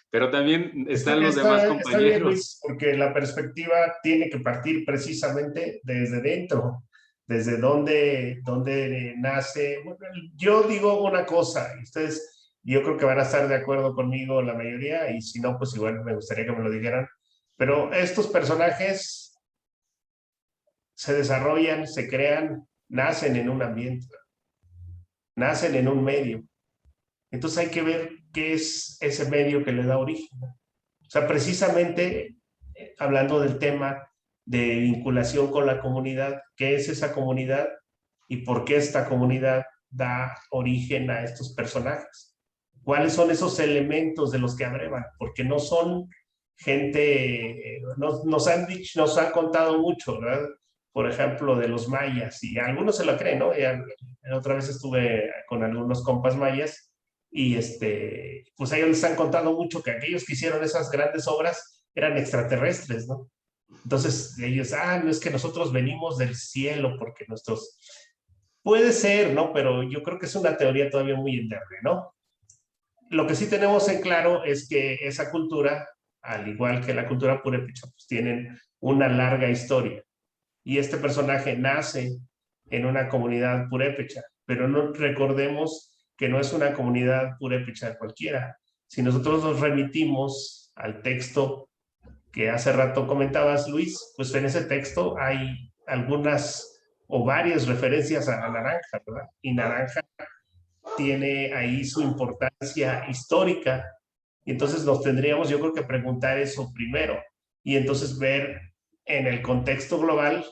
Pero también están los demás Está bien, compañeros. Luis, porque la perspectiva tiene que partir precisamente desde dentro, desde donde nace. Bueno, yo digo una cosa, y ustedes, yo creo que van a estar de acuerdo conmigo la mayoría, y si no, pues igual me gustaría que me lo dijeran. Pero estos personajes se desarrollan, se crean, nacen en un ambiente, nacen en un medio. Entonces hay que ver qué es ese medio que le da origen. O sea, precisamente hablando del tema de vinculación con la comunidad, ¿qué es esa comunidad y por qué esta comunidad da origen a estos personajes? ¿Cuáles son esos elementos de los que abrevan? Porque no son gente, nos han contado mucho, ¿verdad? Por ejemplo, de los mayas, y algunos se lo creen, ¿no? Otra vez estuve con algunos compas mayas y pues ellos les han contado mucho que aquellos que hicieron esas grandes obras eran extraterrestres, ¿no? Entonces ellos, no es que nosotros venimos del cielo porque nuestros... Puede ser, ¿no? Pero yo creo que es una teoría todavía muy endeble, ¿no? Lo que sí tenemos en claro es que esa cultura, al igual que la cultura purépecha, pues tienen una larga historia. Y este personaje nace en una comunidad purépecha, pero no recordemos que no es una comunidad purépecha cualquiera. Si nosotros nos remitimos al texto que hace rato comentabas, Luis, pues en ese texto hay algunas o varias referencias a Naranja, ¿verdad? Y Naranja tiene ahí su importancia histórica. Y entonces nos tendríamos, yo creo que preguntar eso primero y entonces ver en el contexto global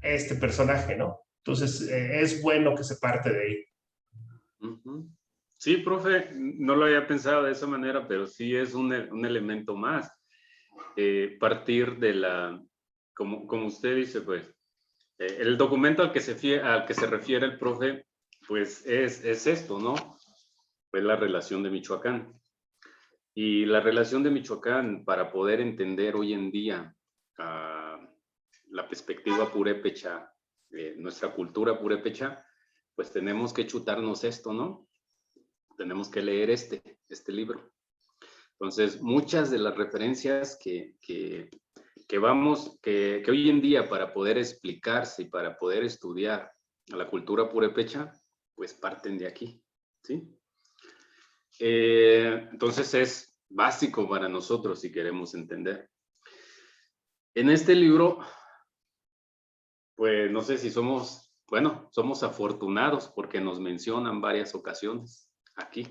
este personaje, ¿no? Entonces es bueno que se parte de ahí. Sí, profe, no lo había pensado de esa manera, pero sí es un elemento más. Partir de como usted dice, pues, el documento al que se refiere el profe, pues es esto, ¿no? Pues la relación de Michoacán. Y la relación de Michoacán, para poder entender hoy en día la perspectiva purépecha, nuestra cultura purépecha, pues tenemos que chutarnos esto, ¿no? Tenemos que leer este libro. Entonces, muchas de las referencias que hoy en día para poder explicarse y para poder estudiar a la cultura purépecha, pues parten de aquí, ¿sí? Entonces es básico para nosotros si queremos entender. En este libro, pues no sé si somos afortunados porque nos mencionan varias ocasiones aquí.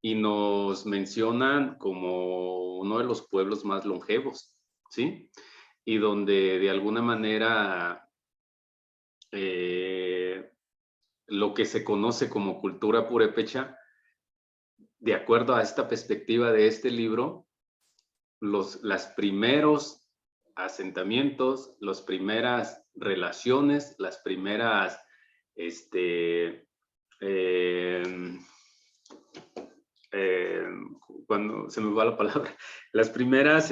Y nos mencionan como uno de los pueblos más longevos, ¿sí? Y donde de alguna manera lo que se conoce como cultura purépecha, de acuerdo a esta perspectiva de este libro, los primeros asentamientos, las primeras relaciones, las primeras, cuando se me va la palabra, las primeras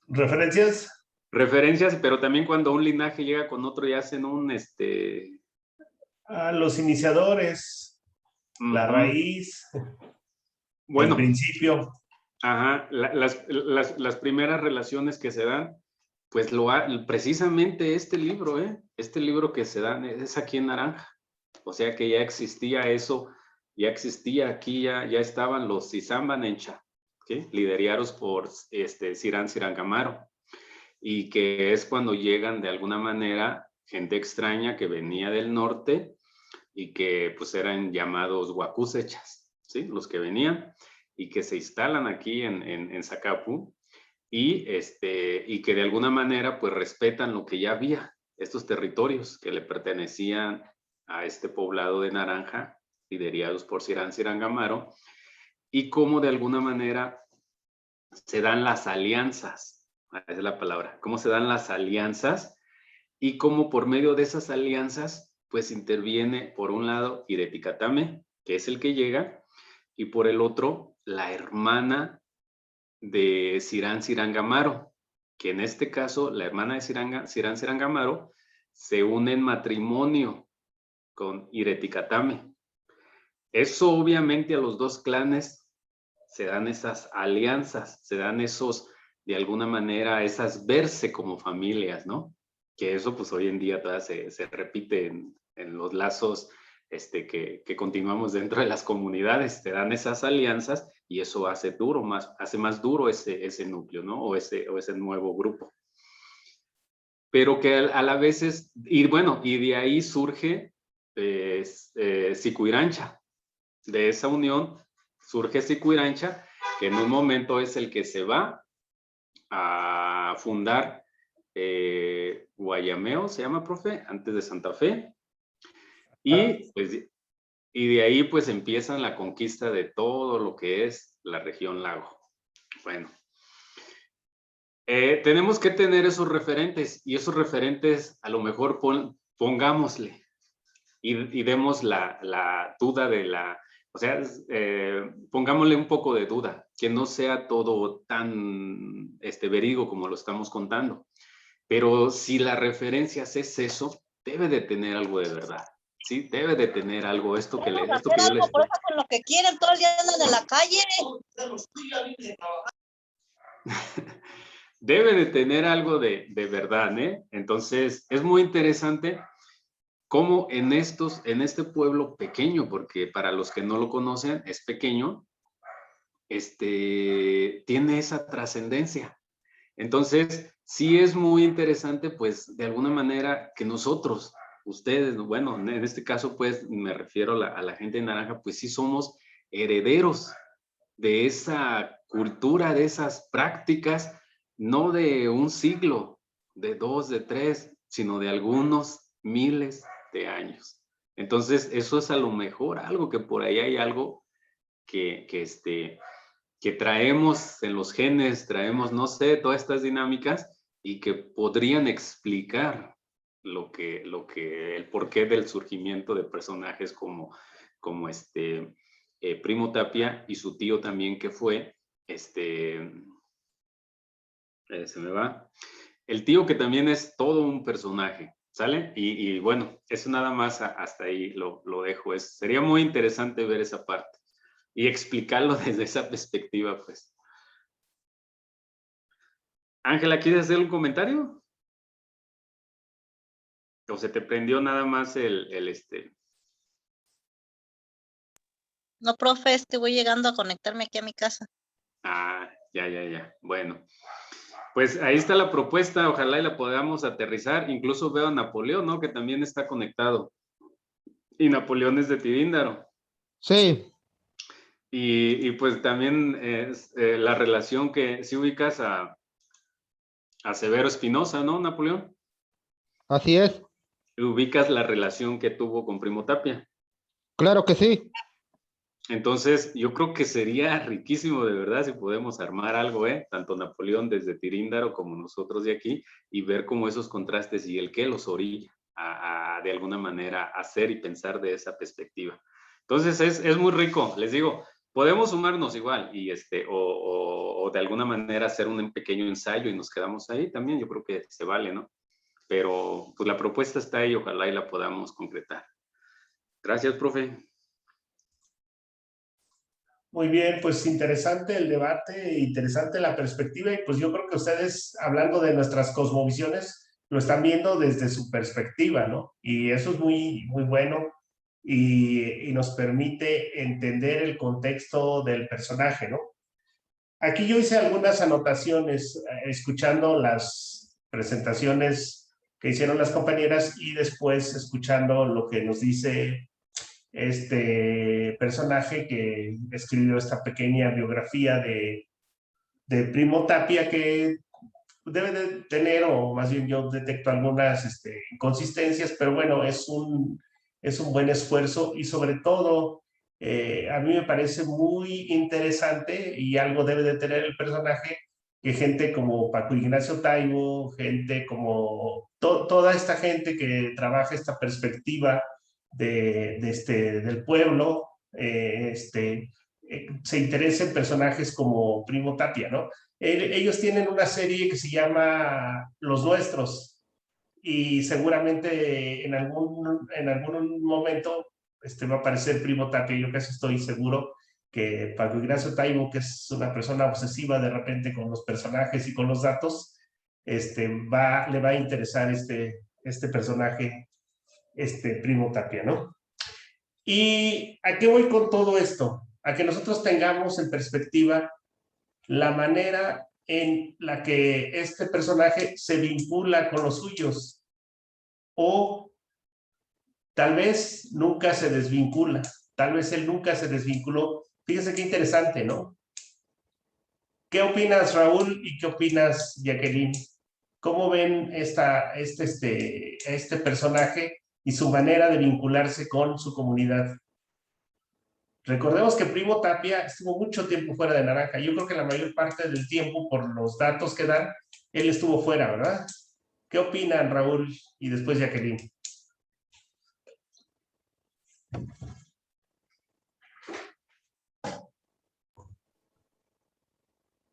¿Referencias? Referencias, pero también cuando un linaje llega con otro y hacen un, Los iniciadores, la raíz, el bueno, principio. ajá, las primeras relaciones que se dan, pues precisamente este libro que se dan es aquí en naranja. O sea que ya existía eso, ya existía aquí, ya estaban los Sizambanencha, ¿sí? Liderados por Sirán Sirangamaro. Y que es cuando llegan de alguna manera gente extraña que venía del norte y que pues eran llamados huacusechas, ¿sí? Los que venían y que se instalan aquí en Zacapu y que de alguna manera pues respetan lo que ya había, estos territorios que le pertenecían a este poblado de Naranja, liderados por Sirán Sirangamaro, y cómo de alguna manera se dan las alianzas, esa es la palabra, cómo se dan las alianzas y cómo por medio de esas alianzas pues interviene por un lado Ireticatame, que es el que llega, y por el otro la hermana de Sirán Sirangamaro, que en este caso la hermana de Sirán Sirangamaro se une en matrimonio con Ireticatame. Eso obviamente a los dos clanes se dan esas alianzas, se dan esos, de alguna manera, esas verse como familias, ¿no? Que eso pues hoy en día todavía se repite en los lazos que continuamos dentro de las comunidades, te dan esas alianzas y eso hace más duro ese núcleo, ¿no? O ese nuevo grupo. Pero que a la vez y bueno, y de ahí surge Sicuirancha. De esa unión surge Sicuirancha, que en un momento es el que se va a fundar Guayameo, se llama, profe, antes de Santa Fe. Y, pues, y de ahí pues empiezan la conquista de todo lo que es la región Lago. Bueno, tenemos que tener esos referentes y esos referentes a lo mejor pongámosle y demos la duda de la, o sea, pongámosle un poco de duda, que no sea todo tan verídico como lo estamos contando. Pero si la referencia es eso, debe de tener algo de verdad. Sí, debe de tener algo, esto que yo les... Por eso con lo que quieren, todo el día andan en la calle. Debe de tener algo de verdad, ¿eh? Entonces, es muy interesante cómo en este pueblo pequeño, porque para los que no lo conocen, es pequeño, tiene esa trascendencia. Entonces, sí es muy interesante, pues, de alguna manera que nosotros, ustedes, bueno, en este caso, pues, me refiero a la gente de Naranja, pues sí somos herederos de esa cultura, de esas prácticas, no de un siglo, de 2, de 3, sino de algunos miles de años. Entonces, eso es a lo mejor algo que por ahí hay algo que traemos en los genes, traemos, no sé, todas estas dinámicas y que podrían explicar el porqué del surgimiento de personajes como Primo Tapia y su tío también que fue, se me va, el tío que también es todo un personaje, ¿sale? Y bueno, eso nada más hasta ahí lo dejo. Sería muy interesante ver esa parte y explicarlo desde esa perspectiva, pues. Ángela, ¿quieres hacer un comentario? ¿O se te prendió nada más No, profe, voy llegando a conectarme aquí a mi casa. Ah, ya. Bueno, pues ahí está la propuesta. Ojalá y la podamos aterrizar. Incluso veo a Napoleón, ¿no? Que también está conectado. Y Napoleón es de Tiríndaro. Sí. Y pues también la relación que si ubicas a Severo Espinosa, ¿no, Napoleón? Así es. Ubicas la relación que tuvo con Primo Tapia. Claro que sí. Entonces, yo creo que sería riquísimo de verdad si podemos armar algo, tanto Napoleón desde Tiríndaro como nosotros de aquí, y ver cómo esos contrastes y el qué los orilla a de alguna manera hacer y pensar de esa perspectiva. Entonces, es muy rico, les digo, podemos sumarnos igual y o de alguna manera hacer un pequeño ensayo y nos quedamos ahí también, yo creo que se vale, ¿no? Pero pues la propuesta está ahí, ojalá y la podamos concretar. Gracias, profe. Muy bien, pues interesante el debate, interesante la perspectiva y pues yo creo que ustedes, hablando de nuestras cosmovisiones, lo están viendo desde su perspectiva, ¿no? Y eso es muy, muy bueno y nos permite entender el contexto del personaje, ¿no? Aquí yo hice algunas anotaciones escuchando las presentaciones que hicieron las compañeras y después escuchando lo que nos dice este personaje que escribió esta pequeña biografía de Primo Tapia, que debe de tener, o más bien yo detecto algunas inconsistencias, pero bueno, es un buen esfuerzo y sobre todo a mí me parece muy interesante y algo debe de tener el personaje, que gente como Paco Ignacio Taibo, gente como toda esta gente que trabaja esta perspectiva del pueblo, se interesa en personajes como Primo Tapia, ¿no? Ellos tienen una serie que se llama Los Nuestros y seguramente en algún momento va a aparecer Primo Tapia. Yo casi estoy seguro que Paco Ignacio Taibo, que es una persona obsesiva de repente con los personajes y con los datos, le va a interesar este personaje, Primo Tapia, ¿no? ¿Y a qué voy con todo esto? A que nosotros tengamos en perspectiva la manera en la que este personaje se vincula con los suyos, o tal vez nunca se desvincula, tal vez él nunca se desvinculó. Fíjense qué interesante, ¿no? ¿Qué opinas, Raúl, y qué opinas, Jacqueline? ¿Cómo ven este personaje y su manera de vincularse con su comunidad? Recordemos que Primo Tapia estuvo mucho tiempo fuera de Naranja. Yo creo que la mayor parte del tiempo, por los datos que dan, él estuvo fuera, ¿verdad? ¿Qué opinan, Raúl? Y después Jacqueline.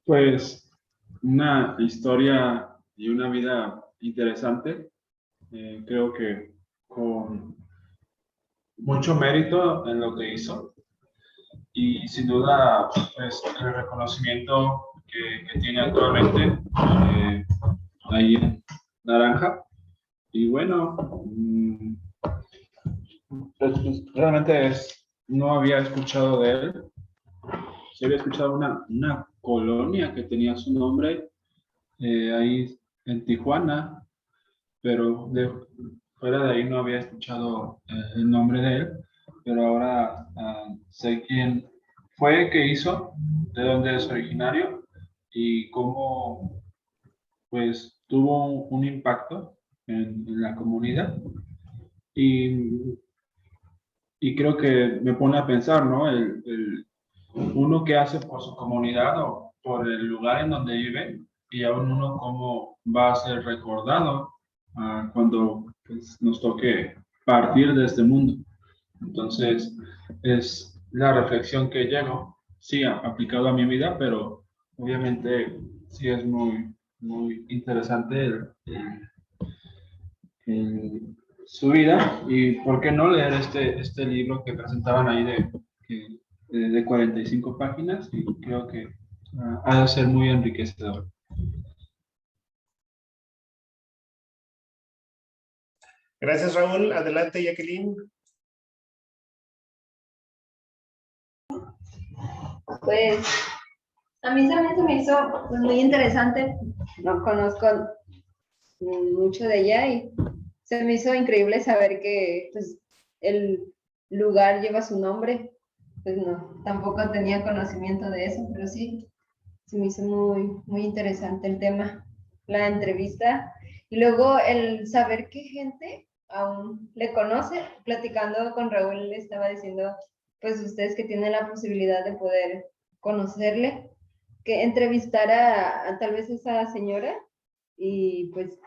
Pues una historia y una vida interesante. Creo que con mucho mérito en lo que hizo y sin duda pues, el reconocimiento que tiene actualmente ahí en Naranja. Y bueno, pues, realmente no había escuchado de él. Sí había escuchado una colonia que tenía su nombre ahí en Tijuana, pero fuera de ahí no había escuchado el nombre de él, pero ahora sé quién fue, qué hizo, de dónde es originario y cómo pues tuvo un impacto en la comunidad. Y creo que me pone a pensar, ¿no? Uno que hace por su comunidad o por el lugar en donde vive, y aún uno cómo va a ser recordado cuando pues, nos toque partir de este mundo. Entonces, es la reflexión que llego, sí, aplicado a mi vida, pero obviamente sí es muy, muy interesante su vida, y por qué no leer este libro que presentaban ahí de 45 páginas, y creo que ha de ser muy enriquecedor. Gracias, Raúl. Adelante, Jacqueline. Pues a mí también se me hizo pues, muy interesante. No conozco mucho de ella y se me hizo increíble saber que pues, el lugar lleva su nombre. Pues no, tampoco tenía conocimiento de eso, pero sí, se me hizo muy, muy interesante el tema, la entrevista. Y luego el saber qué gente aún le conoce. Platicando con Raúl, le estaba diciendo, pues ustedes que tienen la posibilidad de poder conocerle, que entrevistara a tal vez esa señora y pues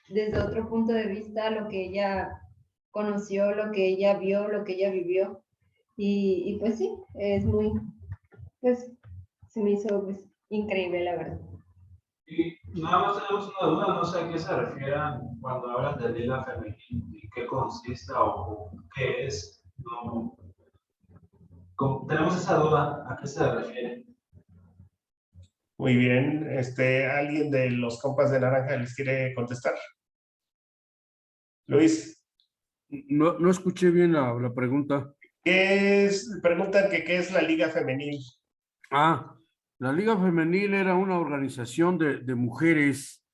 desde otro punto de vista lo que ella conoció, lo que ella vio, lo que ella vivió. Y pues sí, es muy, pues se me hizo pues, increíble, la verdad. Y nada más tenemos una duda, no sé a qué se refieran cuando hablan de lila femenil, y qué consiste o qué es. No, tenemos esa duda, ¿a qué se refiere? Muy bien, ¿alguien de los compas de naranja les quiere contestar? Luis, No escuché bien la pregunta. preguntan que qué es la Liga Femenil. La Liga Femenil era una organización de mujeres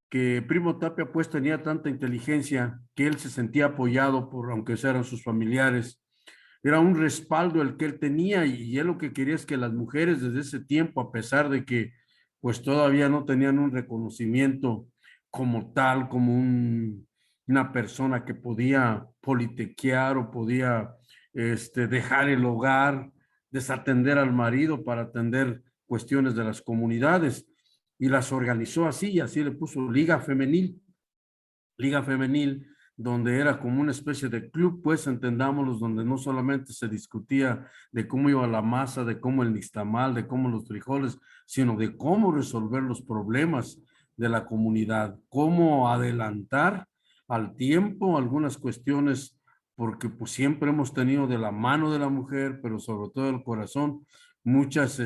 que Primo Tapia pues tenía tanta inteligencia que él se sentía apoyado por, aunque eran sus familiares. Era un respaldo el que él tenía y él lo que quería es que las mujeres desde ese tiempo, a pesar de que pues todavía no tenían un reconocimiento como tal, como una persona que podía politiquear o podía dejar el hogar, desatender al marido para atender cuestiones de las comunidades, y las organizó así, y así le puso Liga Femenil, donde era como una especie de club, pues entendámoslos, donde no solamente se discutía de cómo iba la masa, de cómo el nixtamal, de cómo los frijoles, sino de cómo resolver los problemas de la comunidad, cómo adelantar al tiempo algunas cuestiones, porque pues siempre hemos tenido de la mano de la mujer, pero sobre todo el corazón, muchas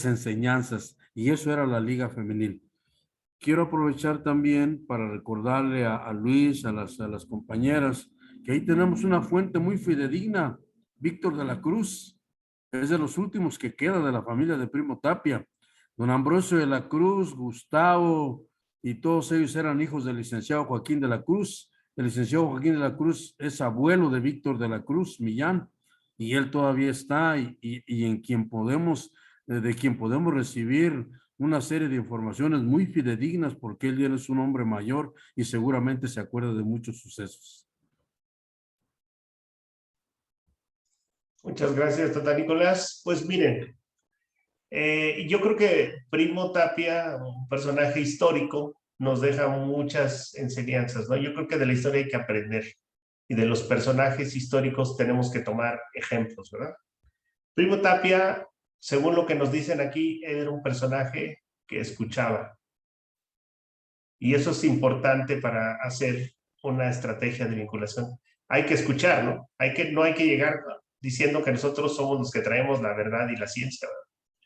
enseñanzas, y eso era la Liga Femenil. Quiero aprovechar también para recordarle a Luis, a las compañeras, que ahí tenemos una fuente muy fidedigna, Víctor de la Cruz, es de los últimos que queda de la familia de Primo Tapia. Don Ambrosio de la Cruz, Gustavo, y todos ellos eran hijos del licenciado Joaquín de la Cruz. El licenciado Joaquín de la Cruz es abuelo de Víctor de la Cruz, Millán, y él todavía está, y en quien podemos, de quien podemos recibir una serie de informaciones muy fidedignas, porque él ya es un hombre mayor y seguramente se acuerda de muchos sucesos. Muchas gracias, Tata Nicolás. Pues miren, yo creo que Primo Tapia, un personaje histórico, nos deja muchas enseñanzas, ¿no? Yo creo que de la historia hay que aprender, y de los personajes históricos tenemos que tomar ejemplos, ¿verdad? Primo Tapia, según lo que nos dicen aquí, era un personaje que escuchaba. Y eso es importante para hacer una estrategia de vinculación. Hay que escuchar, ¿no? No hay que llegar diciendo que nosotros somos los que traemos la verdad y la ciencia, ¿verdad?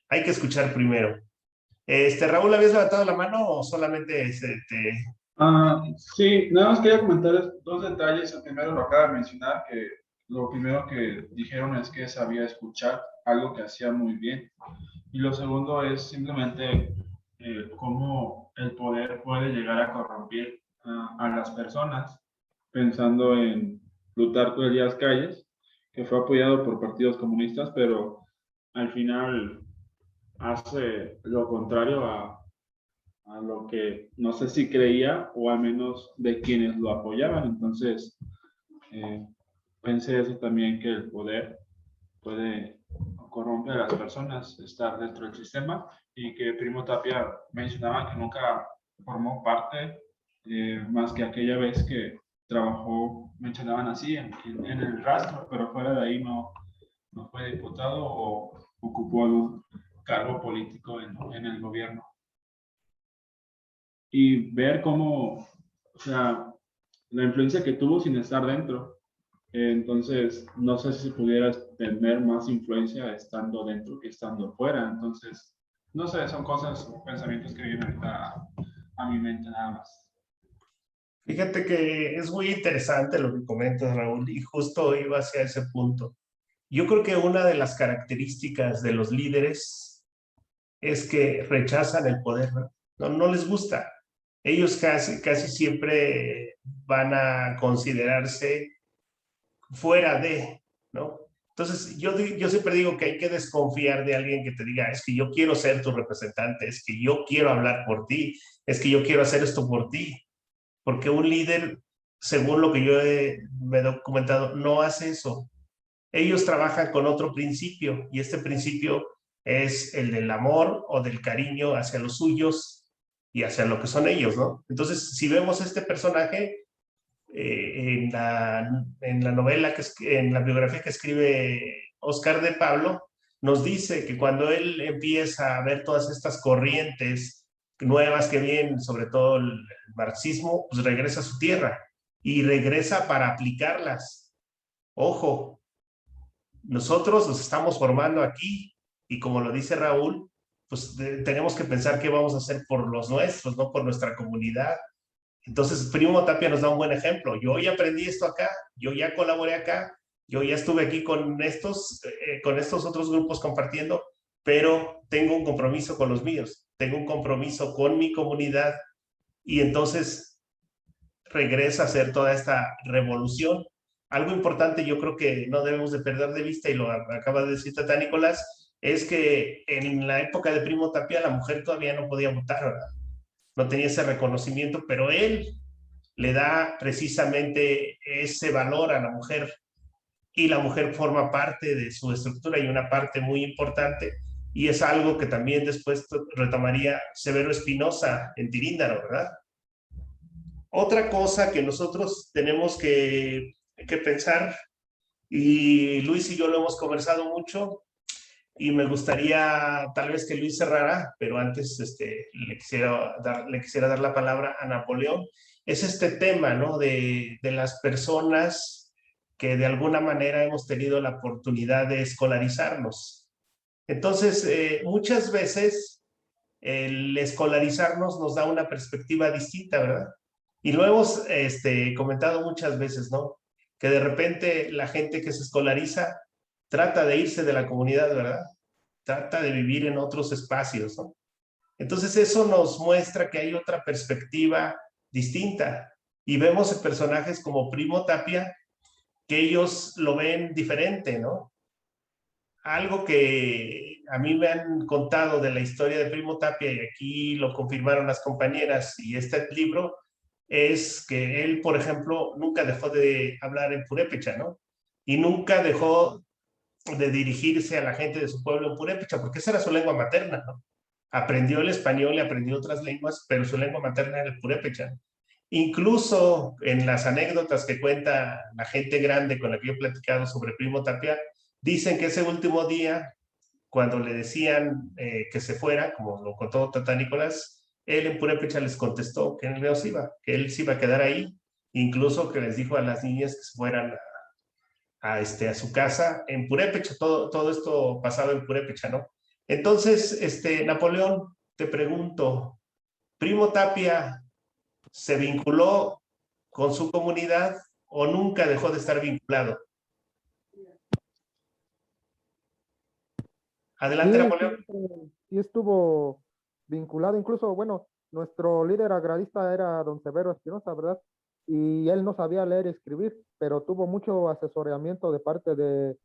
Hay que escuchar primero. Raúl, ¿habías levantado la mano o solamente sí, nada más quería comentar dos detalles. El primero lo acaba de mencionar, que lo primero que dijeron es que sabía escuchar, algo que hacía muy bien. Y lo segundo es simplemente cómo el poder puede llegar a corromper a las personas, pensando en Plutarco Elías Calles, que fue apoyado por partidos comunistas, pero al final hace lo contrario a lo que no sé si creía, o al menos de quienes lo apoyaban. Entonces, pensé eso también, que el poder puede corromper a las personas, estar dentro del sistema, y que Primo Tapia mencionaba que nunca formó parte, más que aquella vez que trabajó, mencionaban así, en el rastro, pero fuera de ahí no fue diputado o ocupó algún cargo político en el gobierno. Y ver cómo, o sea, la influencia que tuvo sin estar dentro. Entonces, no sé si pudieras tener más influencia estando dentro que estando fuera. Entonces, no sé, son cosas, pensamientos que vienen ahorita a mi mente nada más. Fíjate que es muy interesante lo que comentas, Raúl, y justo iba hacia ese punto. Yo creo que una de las características de los líderes es que rechazan el poder, ¿no? No les gusta. Ellos casi siempre van a considerarse fuera de, ¿no? Entonces, yo siempre digo que hay que desconfiar de alguien que te diga, es que yo quiero ser tu representante, es que yo quiero hablar por ti, es que yo quiero hacer esto por ti. Porque un líder, según lo que yo me he documentado, no hace eso. Ellos trabajan con otro principio, y este principio es el del amor o del cariño hacia los suyos y hacia lo que son ellos, ¿no? Entonces, si vemos este personaje en la novela, en la biografía que escribe Oscar de Pablo, nos dice que cuando él empieza a ver todas estas corrientes nuevas que vienen, sobre todo el marxismo, pues regresa a su tierra y regresa para aplicarlas. Ojo, nosotros nos estamos formando aquí y como lo dice Raúl, pues tenemos que pensar qué vamos a hacer por los nuestros, no por nuestra comunidad. Entonces, Primo Tapia nos da un buen ejemplo. Yo ya aprendí esto acá, yo ya colaboré acá, yo ya estuve aquí con estos otros grupos compartiendo, pero tengo un compromiso con los míos, tengo un compromiso con mi comunidad y entonces regresa a hacer toda esta revolución. Algo importante yo creo que no debemos de perder de vista, y lo acaba de decir Tata Nicolás, es que en la época de Primo Tapia la mujer todavía no podía votar, ¿verdad? No tenía ese reconocimiento, pero él le da precisamente ese valor a la mujer y la mujer forma parte de su estructura y una parte muy importante, y es algo que también después retomaría Severo Espinosa en Tiríndaro, ¿verdad? Otra cosa que nosotros tenemos que pensar, y Luis y yo lo hemos conversado mucho, y me gustaría tal vez que Luis cerrara, pero antes le quisiera dar la palabra a Napoleón, es este tema, ¿no? De las personas que de alguna manera hemos tenido la oportunidad de escolarizarnos. Entonces, muchas veces el escolarizarnos nos da una perspectiva distinta, ¿verdad? Y lo hemos comentado muchas veces, ¿no? Que de repente la gente que se escolariza trata de irse de la comunidad, ¿verdad? Trata de vivir en otros espacios, ¿no? Entonces eso nos muestra que hay otra perspectiva distinta. Y vemos personajes como Primo Tapia, que ellos lo ven diferente, ¿no? Algo que a mí me han contado de la historia de Primo Tapia, y aquí lo confirmaron las compañeras y este libro, es que él, por ejemplo, nunca dejó de hablar en purépecha, ¿no? Y nunca dejó de dirigirse a la gente de su pueblo en purépecha, porque esa era su lengua materna, ¿no? Aprendió el español y aprendió otras lenguas, pero su lengua materna era el purépecha. Incluso en las anécdotas que cuenta la gente grande con la que yo he platicado sobre Primo Tapia, dicen que ese último día, cuando le decían que se fuera, como lo contó Tata Nicolás, él en purépecha les contestó que él no se iba, que él se iba a quedar ahí, incluso que les dijo a las niñas que se fueran a su casa en purépecha. Todo esto pasaba en purépecha, ¿no? Entonces, Napoleón, te pregunto, ¿Primo Tapia se vinculó con su comunidad o nunca dejó de estar vinculado? Adelante, Sí, Napoleón. sí estuvo vinculado, incluso, bueno, nuestro líder agrarista era don Severo Espinosa, ¿verdad? Y él no sabía leer y escribir, pero tuvo mucho asesoramiento de parte de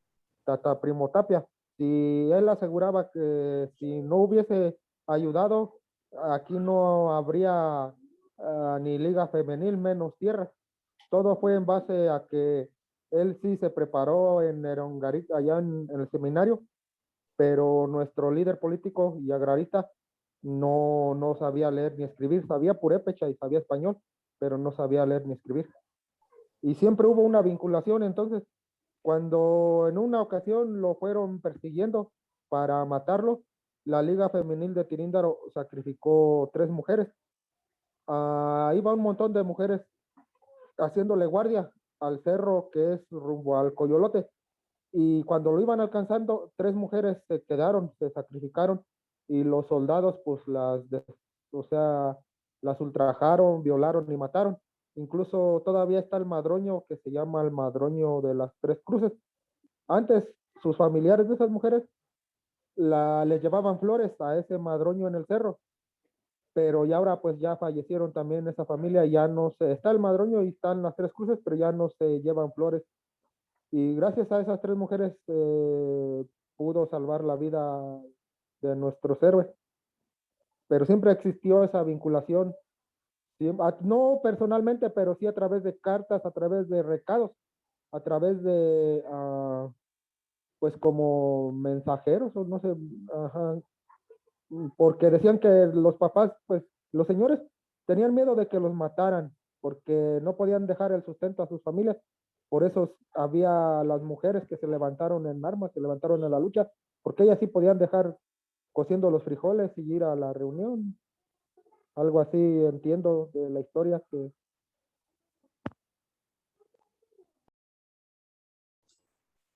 Tata Primo Tapia. Y él aseguraba que si no hubiese ayudado, aquí no habría ni liga femenil, menos tierra. Todo fue en base a que él sí se preparó en Erongarit, allá en el seminario, pero nuestro líder político y agrarista no sabía leer ni escribir, sabía purépecha y sabía español, pero no sabía leer ni escribir. Y siempre hubo una vinculación. Entonces, cuando en una ocasión lo fueron persiguiendo para matarlo, la Liga Femenil de Tiríndaro sacrificó 3 mujeres. Iba un montón de mujeres haciéndole guardia al cerro que es rumbo al Coyolote, y cuando lo iban alcanzando, 3 mujeres se quedaron, se sacrificaron, y los soldados pues o sea, las ultrajaron, violaron y mataron. Incluso todavía está el madroño que se llama el madroño de las 3 cruces. Antes sus familiares de esas mujeres les llevaban flores a ese madroño en el cerro, pero ya ahora pues ya fallecieron también esa familia, ya no se, está el madroño y están las 3 cruces, pero ya no se llevan flores. Y gracias a esas 3 mujeres pudo salvar la vida de nuestros héroes. Pero siempre existió esa vinculación, no personalmente, pero sí a través de cartas, a través de recados, a través de, pues como mensajeros, o no sé, ajá, porque decían que los papás, pues los señores tenían miedo de que los mataran, porque no podían dejar el sustento a sus familias, por eso había las mujeres que se levantaron en armas, se levantaron en la lucha, porque ellas sí podían dejar cociendo los frijoles y ir a la reunión. Algo así entiendo de la historia que...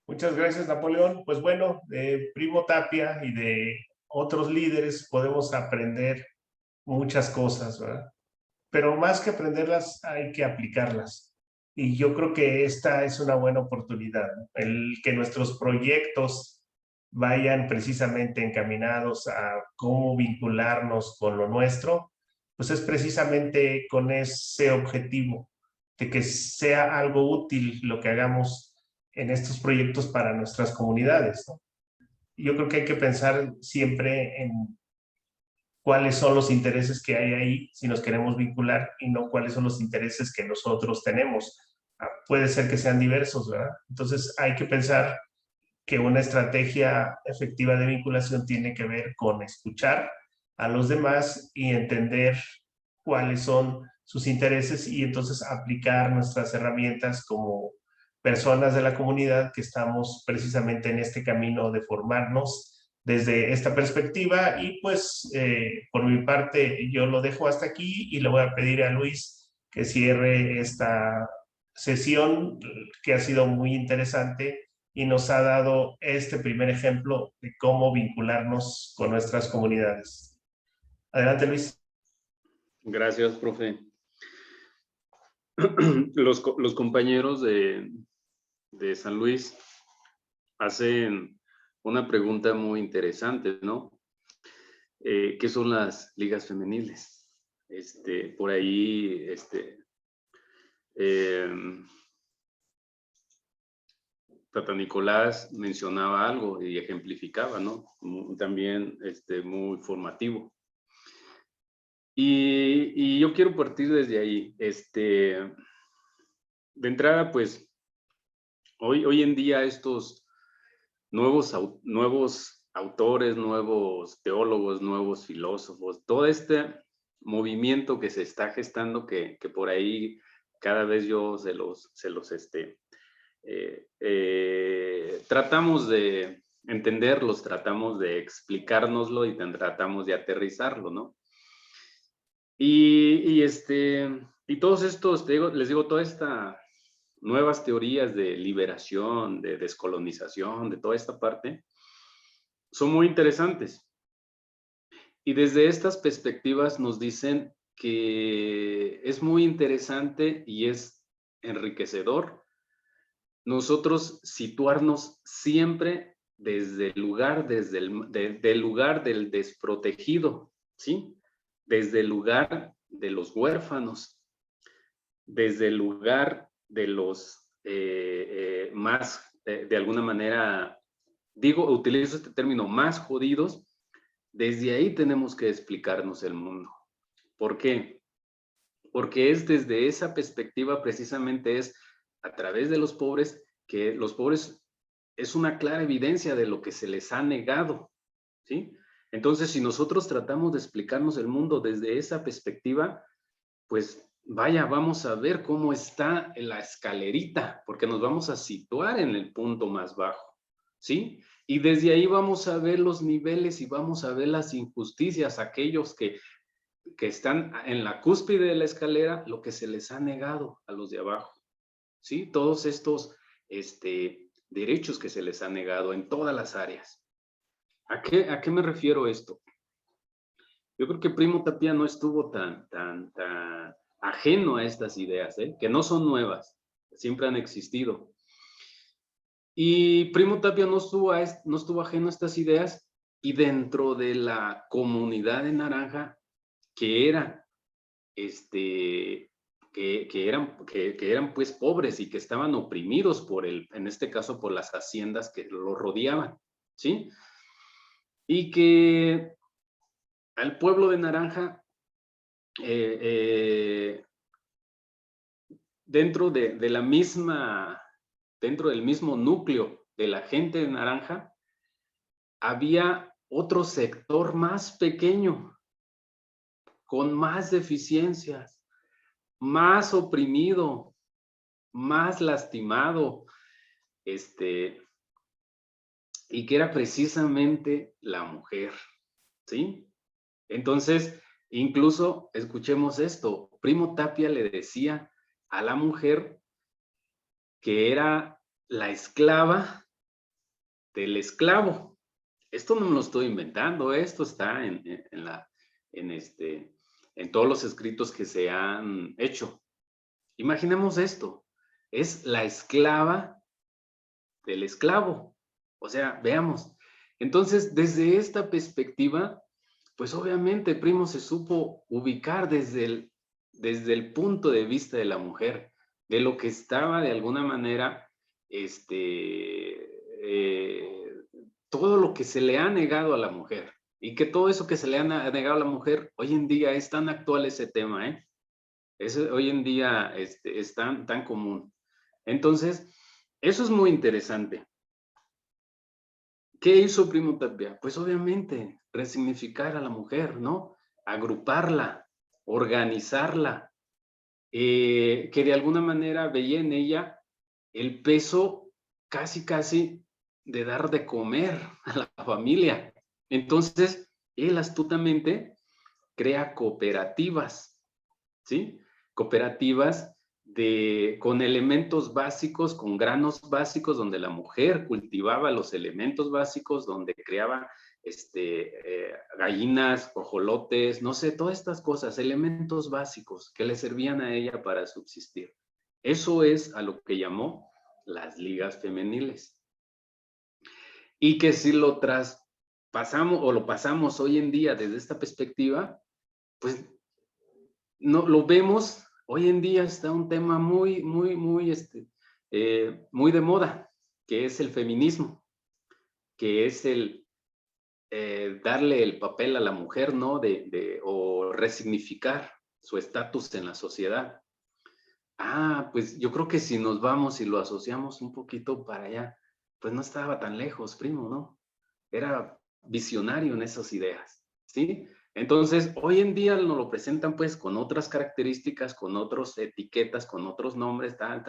Muchas gracias, Napoleón. Pues bueno, de Primo Tapia y de otros líderes podemos aprender muchas cosas, ¿verdad? Pero más que aprenderlas, hay que aplicarlas. Y yo creo que esta es una buena oportunidad, ¿no? El que nuestros proyectos vayan precisamente encaminados a cómo vincularnos con lo nuestro, pues es precisamente con ese objetivo de que sea algo útil lo que hagamos en estos proyectos para nuestras comunidades, ¿no? Yo creo que hay que pensar siempre en cuáles son los intereses que hay ahí si nos queremos vincular y no cuáles son los intereses que nosotros tenemos. Puede ser que sean diversos, ¿verdad? Entonces hay que pensar que una estrategia efectiva de vinculación tiene que ver con escuchar a los demás y entender cuáles son sus intereses y entonces aplicar nuestras herramientas como personas de la comunidad que estamos precisamente en este camino de formarnos desde esta perspectiva. Y pues por mi parte yo lo dejo hasta aquí y le voy a pedir a Luis que cierre esta sesión que ha sido muy interesante y nos ha dado este primer ejemplo de cómo vincularnos con nuestras comunidades. Adelante, Luis. Gracias, profe. Los compañeros de San Luis hacen una pregunta muy interesante, ¿no? ¿Qué son las ligas femeniles? Por ahí, Tata Nicolás mencionaba algo y ejemplificaba, ¿no? También muy formativo. Y yo quiero partir desde ahí. De entrada, pues, hoy en día estos nuevos autores, nuevos teólogos, nuevos filósofos, todo este movimiento que se está gestando, que por ahí cada vez yo se los tratamos de entenderlos, tratamos de explicárnoslo y tratamos de aterrizarlo, ¿no? Y todos estos, les digo, toda esta nuevas teorías de liberación, de descolonización, de toda esta parte, son muy interesantes. Y desde estas perspectivas nos dicen que es muy interesante y es enriquecedor nosotros situarnos siempre desde el lugar, del lugar del desprotegido, ¿sí? Desde el lugar de los huérfanos, desde el lugar de los más, de alguna manera, utilizo este término, más jodidos. Desde ahí tenemos que explicarnos el mundo. ¿Por qué? Porque es desde esa perspectiva, precisamente es a través de los pobres, que los pobres es una clara evidencia de lo que se les ha negado, ¿sí? Entonces, si nosotros tratamos de explicarnos el mundo desde esa perspectiva, pues vaya, vamos a ver cómo está la escalerita, porque nos vamos a situar en el punto más bajo, ¿sí? Y desde ahí vamos a ver los niveles y vamos a ver las injusticias, aquellos que están en la cúspide de la escalera, lo que se les ha negado a los de abajo, ¿sí? Todos estos derechos que se les ha negado en todas las áreas. ¿A qué me refiero esto? Yo creo que Primo Tapia no estuvo tan ajeno a estas ideas, que no son nuevas, siempre han existido. Y Primo Tapia no estuvo ajeno a estas ideas, y dentro de la comunidad de Naranja, que eran pues pobres y que estaban oprimidos en este caso por las haciendas que los rodeaban, ¿sí? Y que al pueblo de Naranja, dentro del mismo núcleo de la gente de Naranja, había otro sector más pequeño, con más deficiencias, más oprimido, más lastimado, y que era precisamente la mujer, ¿sí? Entonces, incluso, escuchemos esto, Primo Tapia le decía a la mujer que era la esclava del esclavo. Esto no me lo estoy inventando, esto está en todos los escritos que se han hecho. Imaginemos esto, es la esclava del esclavo. O sea, veamos. Entonces, desde esta perspectiva, pues obviamente Primo se supo ubicar desde el punto de vista de la mujer, de lo que estaba de alguna manera, todo lo que se le ha negado a la mujer, y que todo eso que se le ha negado a la mujer, hoy en día es tan actual ese tema, ¿eh? Hoy en día es tan común. Entonces, eso es muy interesante. ¿Qué hizo Primo Tapia? Pues obviamente resignificar a la mujer, ¿no? Agruparla, organizarla, que de alguna manera veía en ella el peso casi de dar de comer a la familia. Entonces, él astutamente crea cooperativas, ¿sí? Cooperativas con elementos básicos, con granos básicos, donde la mujer cultivaba los elementos básicos, donde creaba gallinas, cojolotes, no sé, todas estas cosas, elementos básicos que le servían a ella para subsistir. Eso es a lo que llamó las ligas femeniles. Y que si lo traspasamos o lo pasamos hoy en día desde esta perspectiva, pues no lo vemos. Hoy en día está un tema muy de moda, que es el feminismo, que es el darle el papel a la mujer, ¿no? O resignificar su estatus en la sociedad. Pues yo creo que si nos vamos y lo asociamos un poquito para allá, pues no estaba tan lejos, Primo, ¿no? Era visionario en esas ideas, ¿sí? Entonces, hoy en día nos lo presentan pues con otras características, con otras etiquetas, con otros nombres, tal,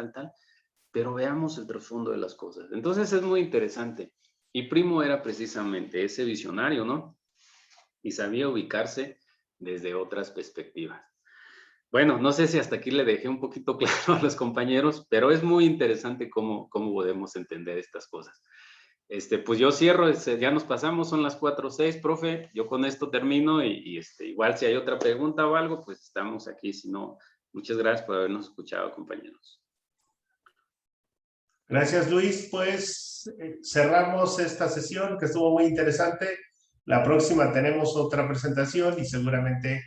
pero veamos el trasfondo de las cosas. Entonces es muy interesante. Y Primo era precisamente ese visionario, ¿no? Y sabía ubicarse desde otras perspectivas. Bueno, no sé si hasta aquí le dejé un poquito claro a los compañeros, pero es muy interesante cómo podemos entender estas cosas. Pues yo cierro, ya nos pasamos, son las 4:06, profe, yo con esto termino y igual si hay otra pregunta o algo, pues estamos aquí, si no, muchas gracias por habernos escuchado, compañeros. Gracias, Luis. Pues cerramos esta sesión que estuvo muy interesante. La próxima tenemos otra presentación y seguramente